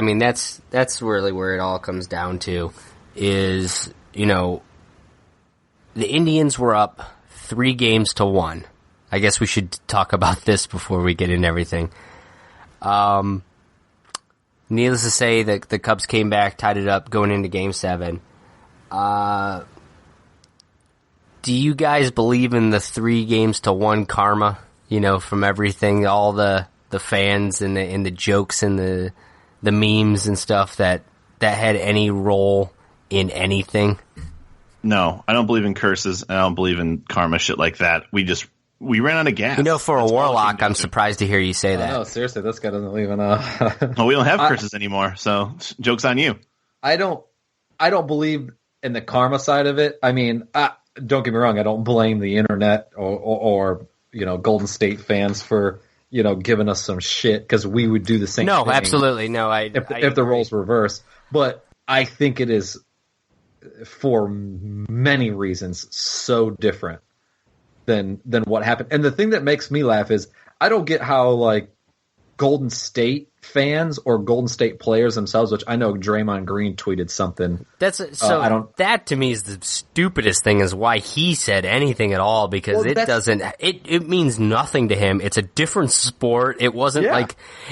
Speaker 5: that's really where it all comes down to. Is the Indians were up 3-1. I guess we should talk about this before we get into everything. Needless to say, the Cubs came back, tied it up, going into Game 7. Do you guys believe in the 3-1 karma? From everything, all the fans and the jokes and the memes and stuff that had any role in anything?
Speaker 3: No, I don't believe in curses, and I don't believe in karma shit like that. We ran out of gas.
Speaker 5: For a warlock, I'm surprised to hear you say that.
Speaker 6: No, seriously, this guy doesn't even know.
Speaker 3: Well, we don't have curses anymore, so joke's on you.
Speaker 6: I don't believe in the karma side of it. I mean, don't get me wrong. I don't blame the internet or Golden State fans for giving us some shit, because we would do the same.
Speaker 5: No,
Speaker 6: thing
Speaker 5: absolutely no.
Speaker 6: If the roles reverse, but I think it is, for many reasons, so different than what happened. And the thing that makes me laugh is I don't get how Golden State fans or Golden State players themselves, which I know Draymond Green tweeted something.
Speaker 5: That to me is the stupidest thing, is why he said anything at all, because it means nothing to him. It's a different sport. It wasn't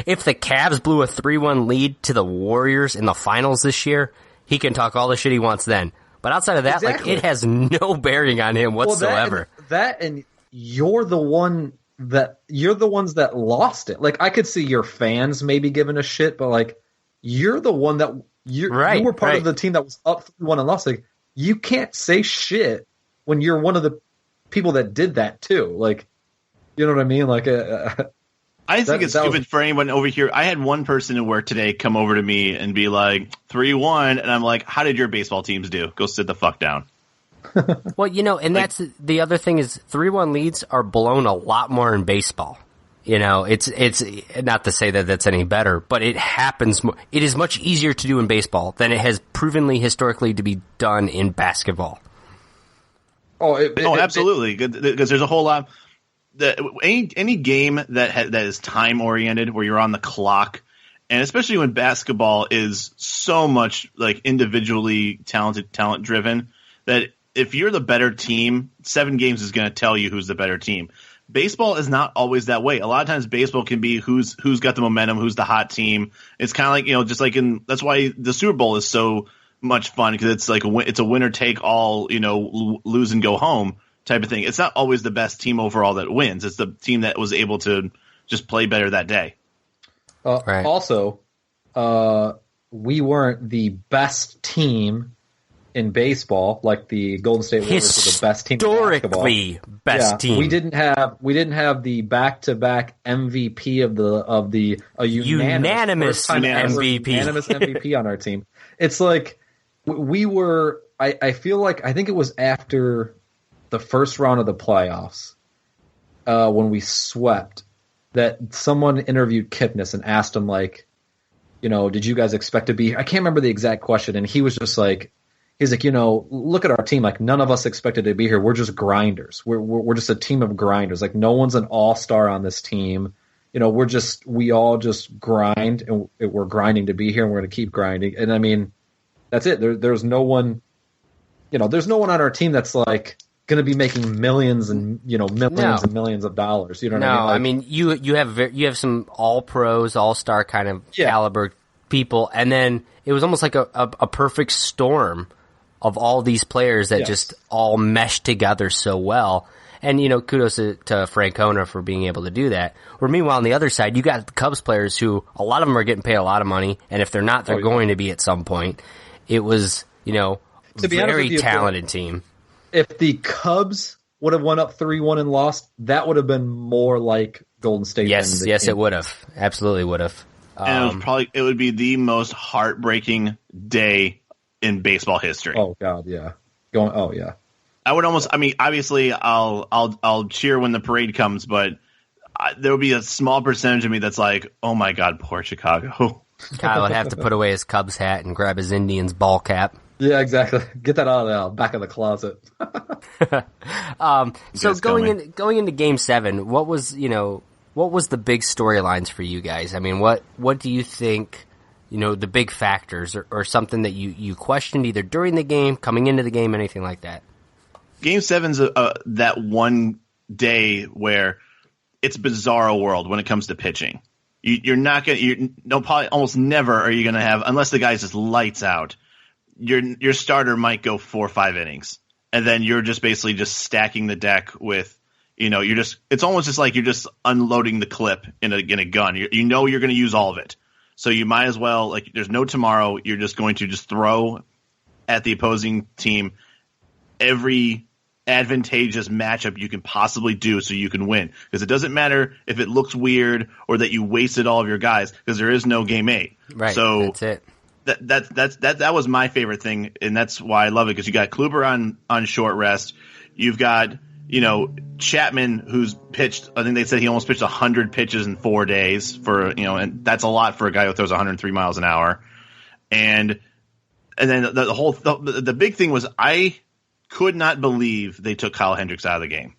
Speaker 5: if the Cavs blew a 3-1 lead to the Warriors in the finals this year, he can talk all the shit he wants then. But outside of that, it has no bearing on him whatsoever.
Speaker 6: And you're the ones that lost it. I could see your fans maybe giving a shit, but you're the one that you were part of the team that was up 3-1 and lost. You can't say shit when you're one of the people that did that too. You know what I mean?
Speaker 3: I think it's stupid for anyone over here. I had one person at work today come over to me and be like, 3-1, and I'm like, how did your baseball teams do? Go sit the fuck down.
Speaker 5: Well, and that's the other thing is 3-1 leads are blown a lot more in baseball. You know, it's not to say that that's any better, but it happens. It is much easier to do in baseball than it has provenly historically to be done in basketball.
Speaker 3: Absolutely. Because there's a whole lot. Any game that is time oriented, where you're on the clock, and especially when basketball is so much like individually talent driven, that if you're the better team, 7 games is going to tell you who's the better team. Baseball is not always that way. A lot of times baseball can be who's got the momentum, who's the hot team. It's kind of like, just like that's why the Super Bowl is so much fun, because it's like it's a winner take all, lose and go home type of thing. It's not always the best team overall that wins. It's the team that was able to just play better that day.
Speaker 5: Right.
Speaker 6: Also, we weren't the best team in baseball, like the Golden State Warriors were the best team in basketball.
Speaker 5: Historically best team.
Speaker 6: We didn't have the back-to-back MVP of the unanimous
Speaker 5: MVP.
Speaker 6: Unanimous MVP on our team. It's like we were. I feel like I think it was after the first round of the playoffs when we swept that someone interviewed Kipnis and asked him like, did you guys expect to be? I can't remember the exact question, and he was just like. He's like, look at our team. Like, none of us expected to be here. We're just grinders. We're just a team of grinders. Like, no one's an all-star on this team. We all just grind, and we're grinding to be here, and we're going to keep grinding. And I mean, that's it. There's no one, there's no one on our team that's like going to be making millions and and millions of dollars. You know what I mean? Like,
Speaker 5: you have some all-pros, all-star kind of caliber people, and then it was almost like a perfect storm of all these players that just all meshed together so well. And, kudos to Francona for being able to do that. Where meanwhile, on the other side, you got the Cubs players who, a lot of them are getting paid a lot of money, and if they're not, they're going to be at some point. It was, very talented team.
Speaker 6: If the Cubs would have won up 3-1 and lost, that would have been more like Golden State.
Speaker 5: Yes, it would have. Absolutely would have.
Speaker 3: And it would be the most heartbreaking day in baseball history.
Speaker 6: Oh God, yeah.
Speaker 3: I would almost. I mean, obviously, I'll cheer when the parade comes, but there will be a small percentage of me that's like, oh my God, poor Chicago.
Speaker 5: Kyle would have to put away his Cubs hat and grab his Indians ball cap.
Speaker 6: Yeah, exactly. Get that out of the back of the closet.
Speaker 5: So going into Game 7, what was the big storylines for you guys? I mean, what do you think, the big factors or something that you questioned either during the game, coming into the game, anything like that?
Speaker 3: Game 7's that one day where it's bizarro world when it comes to pitching. Probably almost never are you going to have, unless the guy's just lights out, your starter might go 4 or 5 innings. And then you're just basically just stacking the deck with, it's almost just like you're just unloading the clip in a gun. You're going to use all of it. So you might as well, like, there's no tomorrow. You're just going to just throw at the opposing team every advantageous matchup you can possibly do so you can win. Because it doesn't matter if it looks weird or that you wasted all of your guys, because there is no Game 8.
Speaker 5: Right,
Speaker 3: so
Speaker 5: that's it.
Speaker 3: That was my favorite thing, and that's why I love it, because you got Kluber on short rest. You've got, Chapman, who's pitched, I think they said he almost pitched 100 pitches in 4 days and that's a lot for a guy who throws 103 miles an hour. And then the big thing was, I could not believe they took Kyle Hendricks out of the game.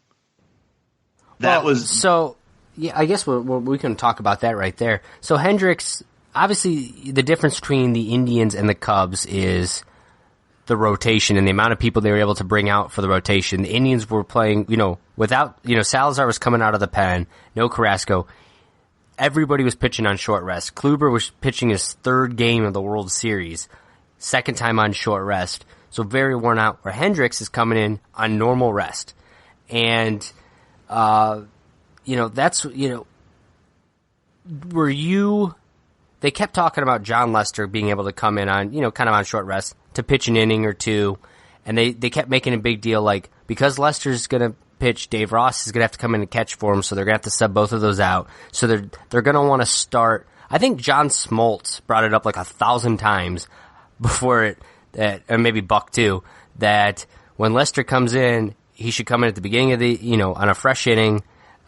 Speaker 5: I guess we can talk about that right there. So Hendricks, obviously the difference between the Indians and the Cubs is the rotation and the amount of people they were able to bring out for the rotation. The Indians were playing, without, Salazar was coming out of the pen, no Carrasco. Everybody was pitching on short rest. Kluber was pitching his 3rd game of the World Series, 2nd time on short rest. So very worn out, where Hendricks is coming in on normal rest. And, that's, they kept talking about John Lester being able to come in on, kind of on short rest to pitch an inning or two. And they kept making a big deal, like, because Lester's going to pitch, Dave Ross is going to have to come in and catch for him, so they're going to have to sub both of those out. So they're going to want to start. I think John Smoltz brought it up like 1,000 times before or maybe Buck too, that when Lester comes in, he should come in at the beginning of the, on a fresh inning,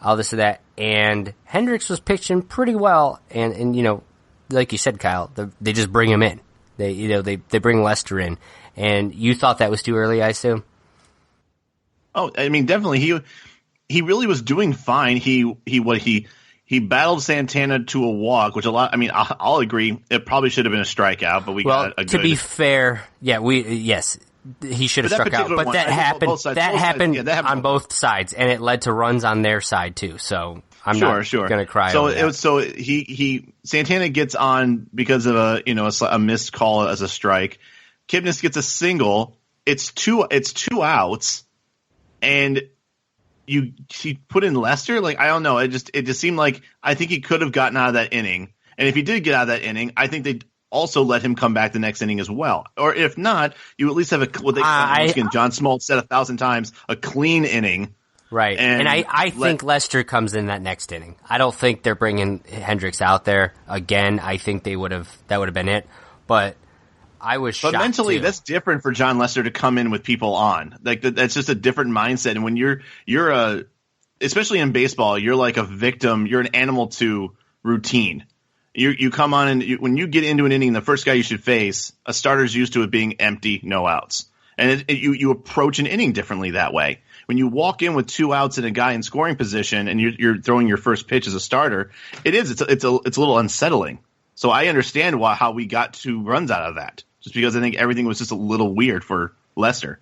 Speaker 5: all this and that. And Hendricks was pitching pretty well, and like you said, Kyle, they just bring him in. They bring Lester in, and you thought that was too early, I assume.
Speaker 3: Oh, I mean, definitely he really was doing fine. He battled Santana to a walk, which I'll agree it probably should have been a strikeout, but we got a good.
Speaker 5: To be fair, he should have struck out, but that happened. That happened on both sides, and it led to runs on their side too. So I'm not going to cry.
Speaker 3: So
Speaker 5: over that.
Speaker 3: He Santana gets on because of a missed call as a strike. Kipnis gets a single. It's two outs, and you put in Lester. Like, I don't know. It just seemed like I think he could have gotten out of that inning, and if he did get out of that inning, I think they also let him come back the next inning as well. Or if not, you at least have John Smoltz said 1,000 times, a clean inning.
Speaker 5: Right. And I think Lester comes in that next inning. I don't think they're bringing Hendricks out there again. I think that would have been it. But I was shocked. But
Speaker 3: mentally,
Speaker 5: too.
Speaker 3: That's different for John Lester to come in with people on. Like, that's just a different mindset. And when you're especially in baseball, you're like a victim. You're an animal to routine. You come on, and when you get into an inning, the first guy you should face, a starter's used to it being empty, no outs. And you approach an inning differently that way. When you walk in with 2 outs and a guy in scoring position, and you're throwing your first pitch as a starter, it's a little unsettling. So I understand how we got 2 runs out of that, just because I think everything was just a little weird for Lester.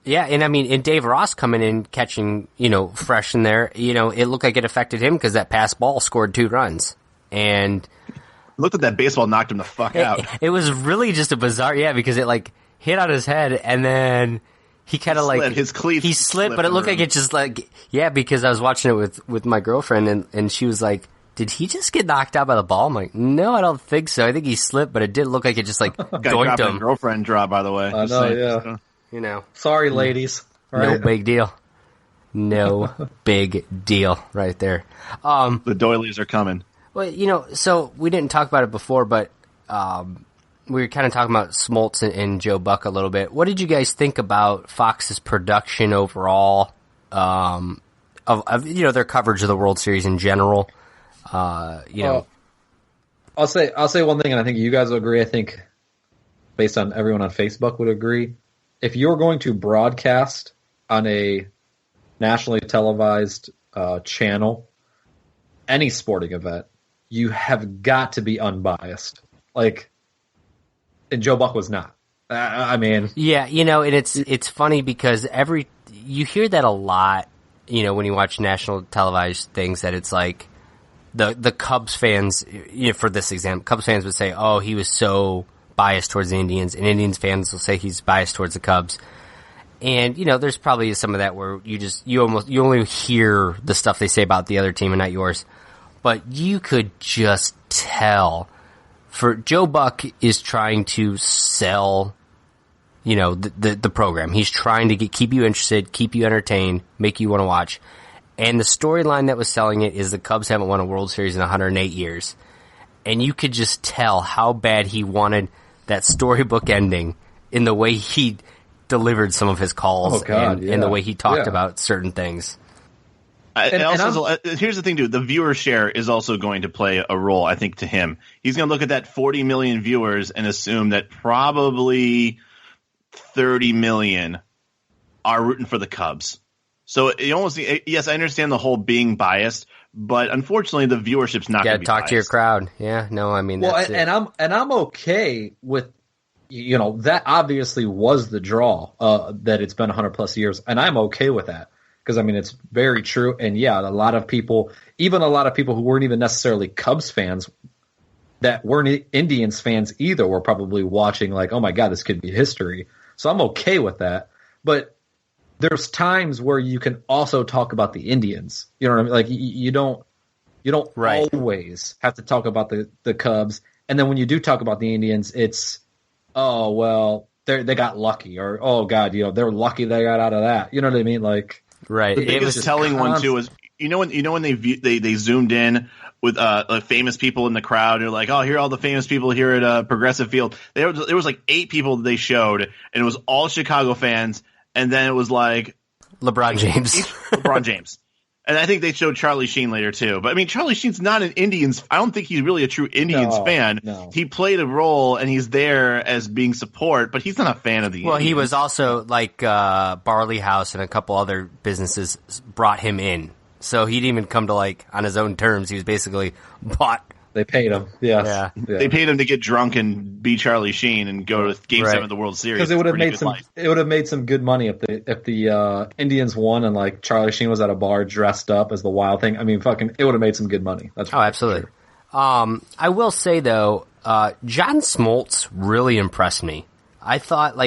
Speaker 5: Yeah, and I mean, and Dave Ross coming in catching, fresh in there, it looked like it affected him because that pass ball scored 2 runs. And
Speaker 3: looked at that baseball, knocked him the fuck out.
Speaker 5: It was really just a bizarre, because it like hit on his head, and then he kind of like
Speaker 3: his cleats.
Speaker 5: He slipped, but it looked like it just because I was watching it with my girlfriend, and she was like, "Did he just get knocked out by the ball?" I'm like, "No, I don't think so. I think he slipped, but it did look like it just like doinked him."
Speaker 3: Girlfriend drop, by the way.
Speaker 6: I know, yeah. Sorry, ladies.
Speaker 5: Right? No big deal. No big deal, right there.
Speaker 3: The doilies are coming.
Speaker 5: Well, so we didn't talk about it before, but we were kind of talking about Smoltz and Joe Buck a little bit. What did you guys think about Fox's production overall, of their coverage of the World Series in general? I'll
Speaker 6: say one thing, and I think you guys will agree. I think, based on everyone on Facebook would agree, if you're going to broadcast on a nationally televised channel, any sporting event, you have got to be unbiased. And Joe Buck was not. I mean,
Speaker 5: yeah, and it's funny because you hear that a lot, when you watch national televised things, that it's like the Cubs fans, for this example, Cubs fans would say, "Oh, he was so biased towards the Indians," and Indians fans will say he's biased towards the Cubs. And there's probably some of that where you only hear the stuff they say about the other team and not yours. But you could just tell, for Joe Buck is trying to sell, the program. He's trying to keep you interested, keep you entertained, make you want to watch. And the storyline that was selling it is the Cubs haven't won a World Series in 108 years. And you could just tell how bad he wanted that storybook ending in the way he delivered some of his calls and the way he talked about certain things.
Speaker 3: Here's the thing, dude. The viewer share is also going to play a role, I think, to him. He's going to look at that 40 million viewers and assume that probably 30 million are rooting for the Cubs. So yes, I understand the whole being biased, but unfortunately, the viewership's not going to be
Speaker 5: talk
Speaker 3: biased.
Speaker 5: to your crowd. Yeah, no, I mean, that's it.
Speaker 6: And I'm okay with, that obviously was the draw, that it's been 100 plus years, and I'm okay with that. Because, I mean, it's very true. And, yeah, a lot of people who weren't even necessarily Cubs fans, that weren't Indians fans either, were probably watching like, oh, my God, this could be history. So I'm okay with that. But there's times where you can also talk about the Indians. You know what I mean? Like, you don't always have to talk about the Cubs. And then when you do talk about the Indians, it's, oh, well, they got lucky. Or, oh, God, they're lucky they got out of that. You know what I mean? Like,
Speaker 3: right. The biggest telling one too is when they zoomed in with famous people in the crowd. They're like, oh, here are all the famous people here at Progressive Field. There was like 8 people that they showed, and it was all Chicago fans. And then it was like
Speaker 5: LeBron James.
Speaker 3: And I think they showed Charlie Sheen later too. But I mean, Charlie Sheen's not an Indians. I don't think he's really a true Indians fan.
Speaker 6: No.
Speaker 3: He played a role and he's there as being support, but he's not a fan of the
Speaker 5: Well,
Speaker 3: Indians.
Speaker 5: he was also like Barley House and a couple other businesses brought him in. So he didn't even come to like on his own terms. He was basically bought.
Speaker 6: They paid him. Yes.
Speaker 5: Yeah.
Speaker 3: They paid him to get drunk and be Charlie Sheen and go to Game 7 of the World Series.
Speaker 6: Because it would have made some good money if the Indians won and like Charlie Sheen was at a bar dressed up as the Wild Thing. I mean, fucking, it would have made some good money. That's
Speaker 5: Absolutely. Sure. I will say though, John Smoltz really impressed me. I thought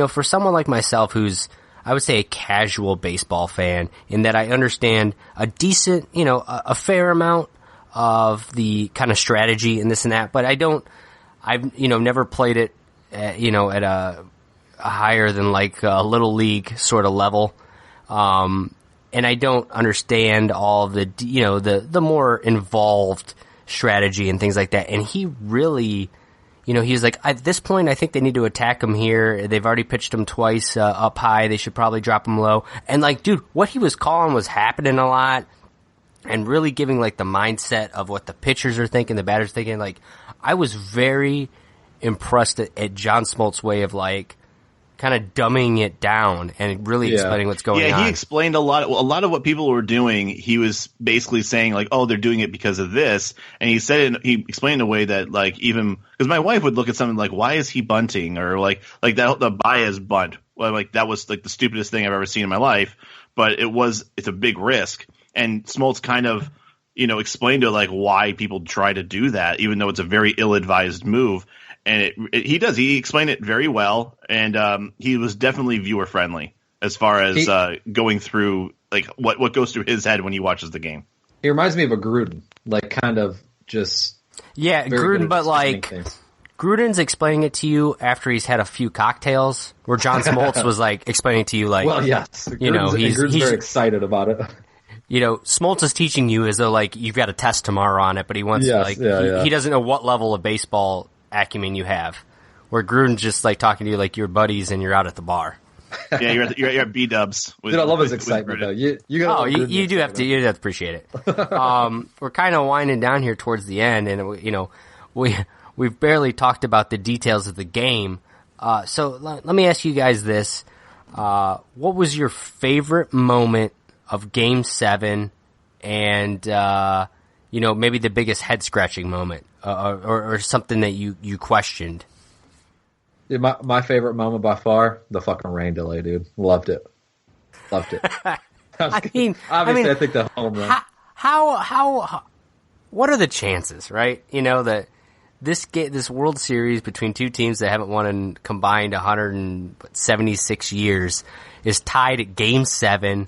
Speaker 5: for someone like myself who's, I would say, a casual baseball fan, in that I understand a decent, a fair amount of the kind of strategy and this and that, but I've never played it, at a higher than like a little league sort of level. And I don't understand all of the, the more involved strategy and things like that. And he really, he's like, at this point, I think they need to attack him here. They've already pitched him twice, up high. They should probably drop him low. And like, dude, what he was calling was happening a lot. And really giving like the mindset of what the pitchers are thinking, the batters thinking. Like, I was very impressed at John Smoltz's way of like kind of dumbing it down and really explaining what's going on.
Speaker 3: Yeah, he explained a lot of what people were doing. He was basically saying like, oh, they're doing it because of this, and he said he explained in a way that like, even because my wife would look at something like, why is he bunting, or like that the Baez bunt, well, like that was like the stupidest thing I've ever seen in my life, but it's a big risk. And Smoltz kind of, explained to like why people try to do that, even though it's a very ill-advised move. And he explained it very well, and he was definitely viewer friendly as far as going through like what goes through his head when he watches the game.
Speaker 6: He reminds me of a Gruden, like kind of just
Speaker 5: Gruden, but like Gruden's explaining it to you after he's had a few cocktails, where John Smoltz was like explaining to you like,
Speaker 6: well, yes, Gruden's very excited about it.
Speaker 5: Smoltz is teaching you as though like you've got a test tomorrow on it, but he wants he doesn't know what level of baseball acumen you have. Where Gruden's just like talking to you like you're buddies and you're out at the bar.
Speaker 3: Yeah, you're at B-dubs.
Speaker 6: Dude, I love his excitement though. You
Speaker 5: do have to appreciate it. We're kind of winding down here towards the end, and we've barely talked about the details of the game. So let me ask you guys this: what was your favorite moment of Game 7, and maybe the biggest head scratching moment, or something that you questioned?
Speaker 6: Dude, my favorite moment by far, the fucking rain delay, dude. Loved it. I think the home run.
Speaker 5: How what are the chances, right? That this World Series between two teams that haven't won in combined 176 years is tied at Game 7.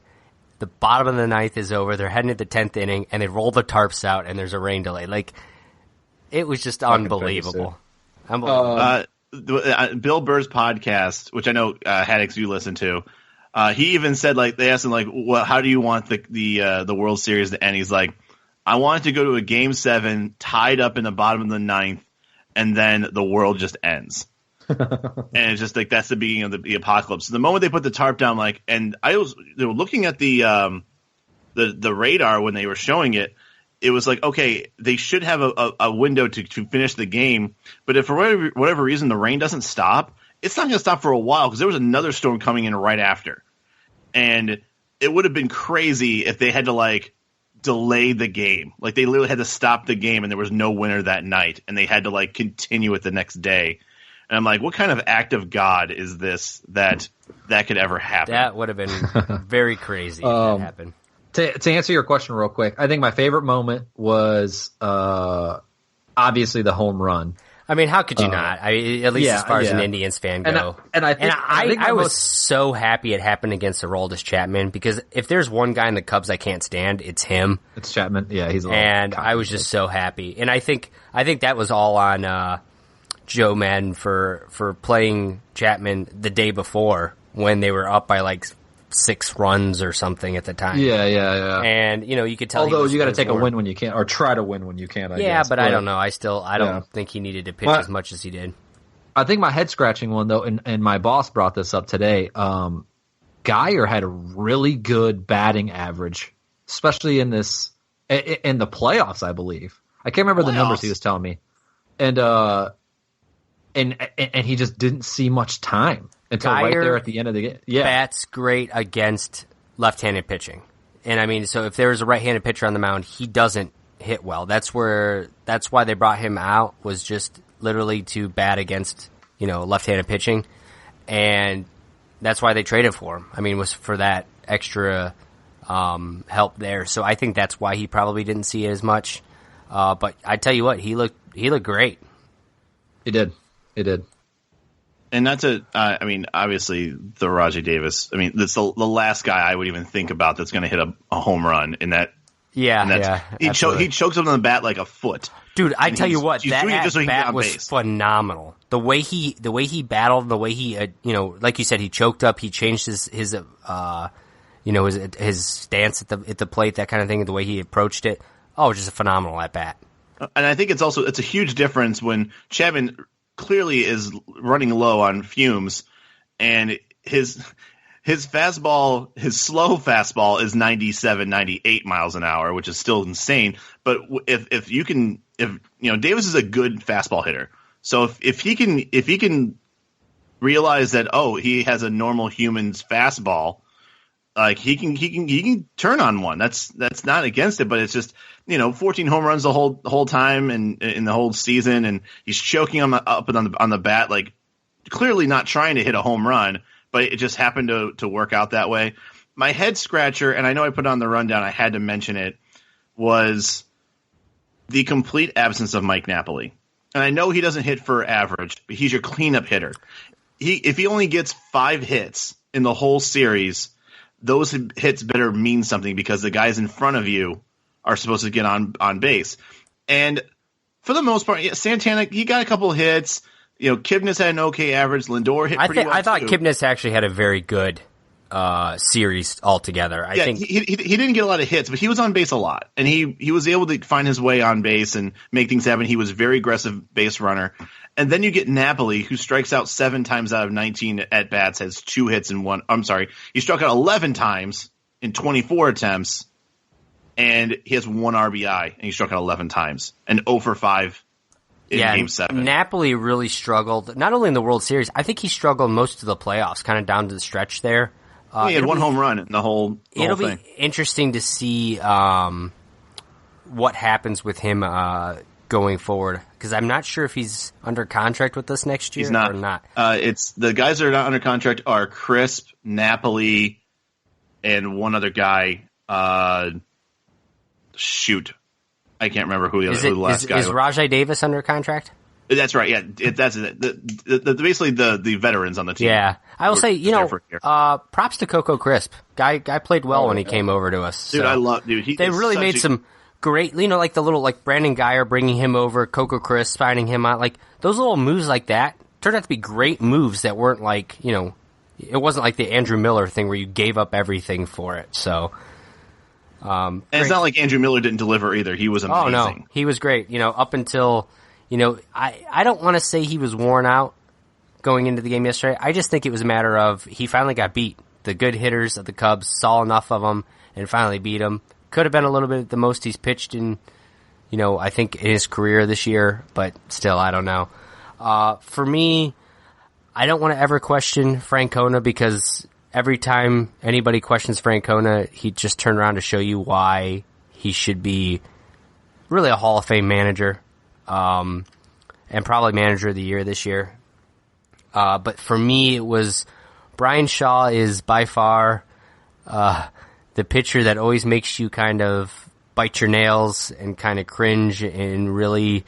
Speaker 5: The bottom of the ninth is over. They're heading to the 10th inning, and they roll the tarps out, and there's a rain delay. Like, it was just unbelievable.
Speaker 3: Bill Burr's podcast, which I know Haddix you listen to, he even said like they asked him like, well, how do you want the World Series to end? He's like, I want it to go to a Game 7, tied up in the bottom of the ninth, and then the world just ends. And it's just like that's the beginning of the apocalypse. So the moment they put the tarp down, like, and they were looking at the radar when they were showing it. It was like, okay, they should have a window to finish the game, but if for whatever reason the rain doesn't stop, it's not going to stop for a while because there was another storm coming in right after, and it would have been crazy if they had to like delay the game, like they literally had to stop the game and there was no winner that night, and they had to like continue it the next day. And I'm like, what kind of act of God is this that could ever happen?
Speaker 5: That would have been very crazy if that happened.
Speaker 6: To answer your question real quick, I think my favorite moment was obviously the home run.
Speaker 5: I mean, how could you not? At least as far as an Indians fan go. I was so happy it happened against Aroldis Chapman, because if there's one guy in the Cubs I can't stand, it's him.
Speaker 6: It's Chapman. Yeah, he's a
Speaker 5: and I was just so happy. And I think that was all on Joe Madden for playing Chapman the day before when they were up by like 6 runs or something at the time.
Speaker 6: Yeah.
Speaker 5: And you could tell.
Speaker 6: Although you got to take a win when you can, or try to win when you can. I guess.
Speaker 5: But I don't know. I don't think he needed to pitch as much as he did.
Speaker 6: I think my head scratching one though, and my boss brought this up today. Geyer had a really good batting average especially in the playoffs, I believe. I can't remember the numbers he was telling me. And he just didn't see much time until right there at the end of the game. Yeah.
Speaker 5: Bats great against left-handed pitching. And I mean, so if there was a right-handed pitcher on the mound, he doesn't hit well. That's why they brought him out, was just literally to bat against, left-handed pitching. And that's why they traded for him. I mean, was for that extra help there. So I think that's why he probably didn't see it as much. But I tell you what, he looked great.
Speaker 6: He did.
Speaker 3: And not to, obviously the Rajai Davis. I mean, that's the last guy I would even think about that's going to hit a home run in that.
Speaker 5: Yeah.
Speaker 3: He chokes him on the bat like a foot.
Speaker 5: Dude, I tell you what, that bat was phenomenal. The way he battled, the way he, like you said, he choked up. He changed his stance at the plate, that kind of thing. The way he approached it, just a phenomenal at bat.
Speaker 3: And I think it's a huge difference when Chapman clearly is running low on fumes, and his fastball, his slow fastball is 97, 98 miles an hour, which is still insane. But if Davis is a good fastball hitter, so if he can realize that he has a normal human's fastball, like he can turn on one. That's not against it, but it's just 14 home runs the whole time and in the whole season, and he's choking up on the bat, like clearly not trying to hit a home run, but it just happened to work out that way. My head scratcher, and I know I put it on the rundown, I had to mention it, was the complete absence of Mike Napoli. And I know he doesn't hit for average, but he's your cleanup hitter. If he only gets 5 hits in the whole series, those hits better mean something, because the guys in front of you are supposed to get on base. And for the most part, Santana, he got a couple hits. Kipnis had an okay average. Lindor hit pretty well,
Speaker 5: I thought
Speaker 3: too.
Speaker 5: Kipnis actually had a very good series altogether. I think
Speaker 3: he didn't get a lot of hits, but he was on base a lot. And he was able to find his way on base and make things happen. He was a very aggressive base runner. And then you get Napoli, who strikes out 7 times out of 19 at-bats, has 2 hits in one. I'm sorry. He struck out 11 times in 24 attempts, and he has 1 RBI, and he struck out 11 times, and 0 for 5 in Game 7.
Speaker 5: Napoli really struggled, not only in the World Series, I think he struggled most of the playoffs, kind of down to the stretch there.
Speaker 3: He had 1 home run in the whole thing.
Speaker 5: It'll be interesting to see what happens with him going forward, because I'm not sure if he's under contract with us next year or not.
Speaker 3: It's the guys that are not under contract are Crisp, Napoli, and one other guy. I can't remember who the last guy was.
Speaker 5: Is Rajai Davis under contract?
Speaker 3: That's right. Yeah, that's it. Basically the veterans on the team.
Speaker 5: Yeah, I will say, props to Coco Crisp. Guy played well when he came over to us.
Speaker 3: Dude,
Speaker 5: so. They really made some great, like the little, like Brandon Geyer bringing him over, Coco Crisp signing him out, like those little moves like that turned out to be great moves that weren't like, it wasn't like the Andrew Miller thing where you gave up everything for it. So,
Speaker 3: and it's not like Andrew Miller didn't deliver either. He was amazing.
Speaker 5: Oh no, he was great. Up until, I don't want to say he was worn out going into the game yesterday. I just think it was a matter of he finally got beat. The good hitters of the Cubs saw enough of him and finally beat him. Could have been a little bit the most he's pitched in, I think in his career this year, but still, I don't know. For me, I don't want to ever question Francona, because every time anybody questions Francona, he just turned around to show you why he should be really a Hall of Fame manager, and probably manager of the year this year. But for me, it was Brian Shaw is by far the pitcher that always makes you kind of bite your nails and kind of cringe and really,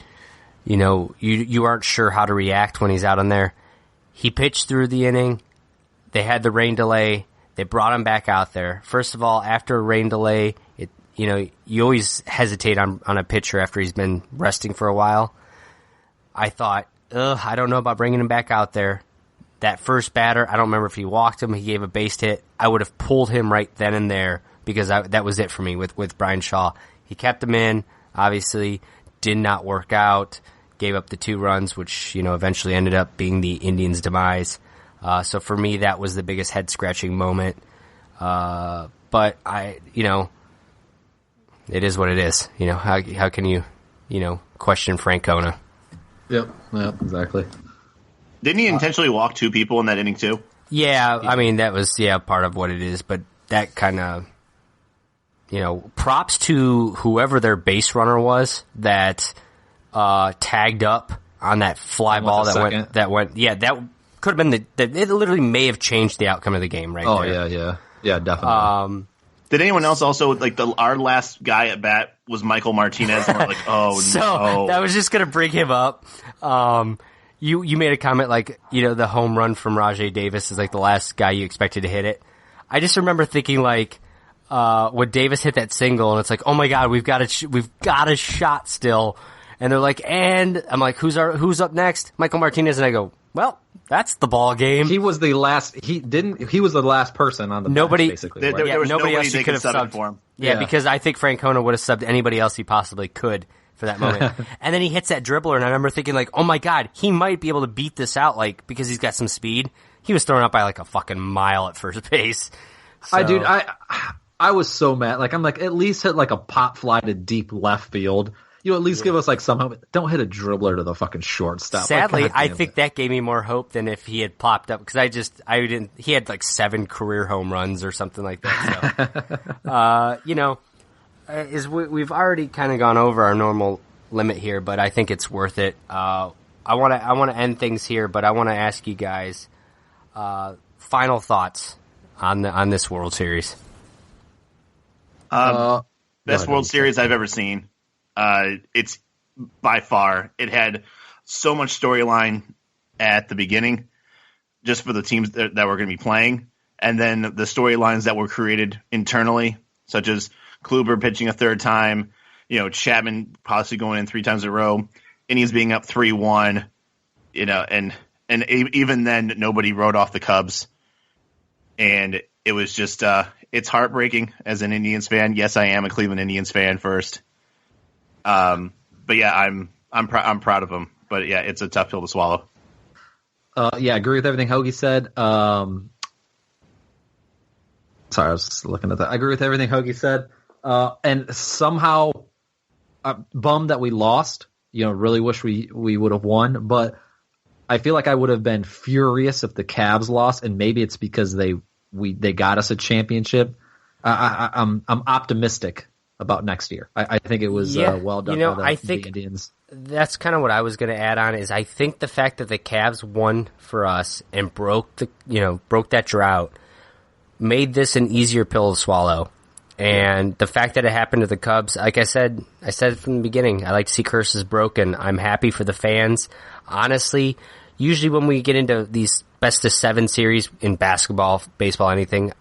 Speaker 5: you aren't sure how to react when he's out on there. He pitched through the inning. They had the rain delay. They brought him back out there. First of all, after a rain delay, you always hesitate on a pitcher after he's been resting for a while. I thought, I don't know about bringing him back out there. That first batter, I don't remember if he walked him, he gave a base hit. I would have pulled him right then and there, because that was it for me with Brian Shaw. He kept him in, obviously, did not work out, gave up the 2 runs, which, eventually ended up being the Indians' demise. So for me, that was the biggest head-scratching moment. But it is what it is. You know, how can you question Francona?
Speaker 6: Yep, exactly.
Speaker 3: Didn't he intentionally walk 2 people in that inning too?
Speaker 5: Yeah, I mean, that was, part of what it is, but that kind of, props to whoever their base runner was that tagged up on that fly ball that went, that could have been it literally may have changed the outcome of the game right there.
Speaker 6: Yeah, definitely.
Speaker 3: Did anyone else also, like, our last guy at bat was Michael Martinez, and we're like, oh,
Speaker 5: so,
Speaker 3: no.
Speaker 5: that was just going to bring him up. You made a comment like, the home run from Rajai Davis is like the last guy you expected to hit it. I just remember thinking like, when Davis hit that single and it's like, oh my God, we've got a shot still. And they're like, and I'm like, who's up next? Michael Martinez. And I go, well, that's the ball game.
Speaker 6: He was the last, he was the last person on the bench, basically.
Speaker 3: There was
Speaker 5: nobody else
Speaker 3: they
Speaker 5: he could have subbed
Speaker 3: for him.
Speaker 5: Yeah, because I think Francona would have subbed anybody else he possibly could for that moment. And then he hits that dribbler, and I remember thinking like, oh my God, he might be able to beat this out, like, because he's got some speed. He was thrown up by like a fucking mile at first base. So.
Speaker 6: I was so mad. Like, I'm like, at least hit like a pop fly to deep left field. You at least give us like somehow. Don't hit a dribbler to the fucking shortstop.
Speaker 5: Sadly,
Speaker 6: like,
Speaker 5: I think that gave me more hope than if he had popped up, because I didn't. He had like 7 career home runs or something like that. So, we've already kind of gone over our normal limit here, but I think it's worth it. I want to end things here, but I want to ask you guys final thoughts on this World Series.
Speaker 3: Best World Series I've ever seen. It's by far. It had so much storyline at the beginning, just for the teams that were going to be playing, and then the storylines that were created internally, such as Kluber pitching a 3rd time, Chapman possibly going in 3 times in a row, Indians being up 3-1, and even then nobody wrote off the Cubs, and it was just it's heartbreaking as an Indians fan. Yes, I am a Cleveland Indians fan first. But yeah, I'm proud of him. But yeah, it's a tough pill to swallow.
Speaker 6: Yeah, I agree with everything Hoagie said. Sorry, I was just looking at that. I agree with everything Hoagie said. And somehow, I'm bummed that we lost. Really wish we would have won. But I feel like I would have been furious if the Cavs lost, and maybe it's because they got us a championship. I'm optimistic about next year. I think it was well done by the Indians.
Speaker 5: That's kind of what I was going to add on. Is I think the fact that the Cavs won for us and broke that drought made this an easier pill to swallow. And the fact that it happened to the Cubs, like I said from the beginning, I like to see curses broken. I'm happy for the fans. Honestly, usually when we get into these best of 7 series in basketball, baseball, anything,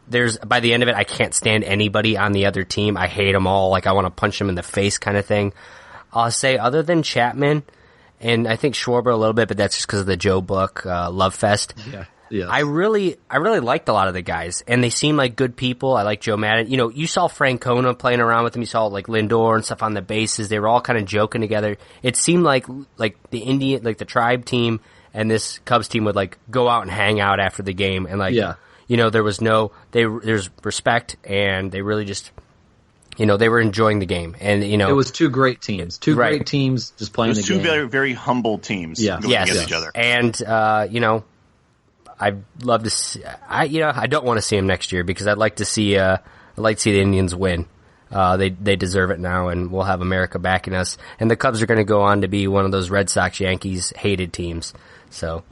Speaker 5: by the end of it, I can't stand anybody on the other team. I hate them all. Like, I want to punch them in the face kind of thing. I'll say, other than Chapman, and I think Schwarber a little bit, but that's just because of the Joe Buck love fest.
Speaker 6: Yeah. Yes.
Speaker 5: I really liked a lot of the guys, and they seem like good people. I like Joe Madden. You saw Francona playing around with them. You saw like Lindor and stuff on the bases. They were all kind of joking together. It seemed like the Tribe team and this Cubs team would like go out and hang out after the game, and there's respect, and they really just, they were enjoying the game, and it
Speaker 6: was 2 great teams, great teams just playing the game.
Speaker 3: It was 2 very, very humble teams going against each other,
Speaker 5: and I'd love to see. I don't want to see him next year, because I'd like to see the Indians win. They deserve it now, and we'll have America backing us. And the Cubs are going to go on to be one of those Red Sox, Yankees hated teams. So,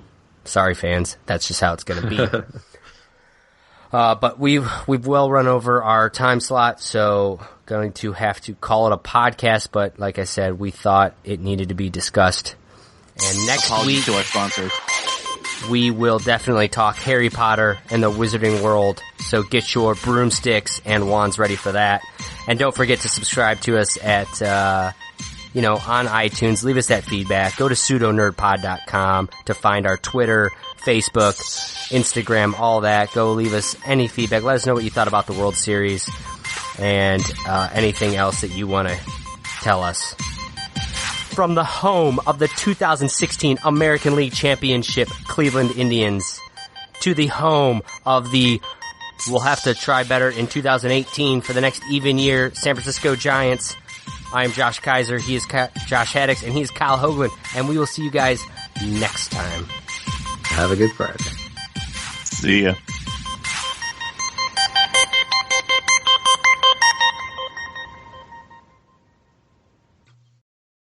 Speaker 5: sorry fans, that's just how it's going to be. But we've well run over our time slot, so going to have to call it a podcast. But like I said, we thought it needed to be discussed. And next week,
Speaker 3: to our sponsors,
Speaker 5: we will definitely talk Harry Potter and the Wizarding World. So get your broomsticks and wands ready for that. And don't forget to subscribe to us at, on iTunes. Leave us that feedback. Go to pseudonerdpod.com to find our Twitter, Facebook, Instagram, all that. Go leave us any feedback. Let us know what you thought about the World Series and anything else that you want to tell us. From the home of the 2016 American League Championship Cleveland Indians to the home of the We'll have to try better in 2018 for the next even year. San Francisco Giants. I am Josh Kaiser. He is Josh Haddix, and he is Kyle Hoagland. And we will see you guys next time.
Speaker 6: Have a good Friday.
Speaker 3: See ya.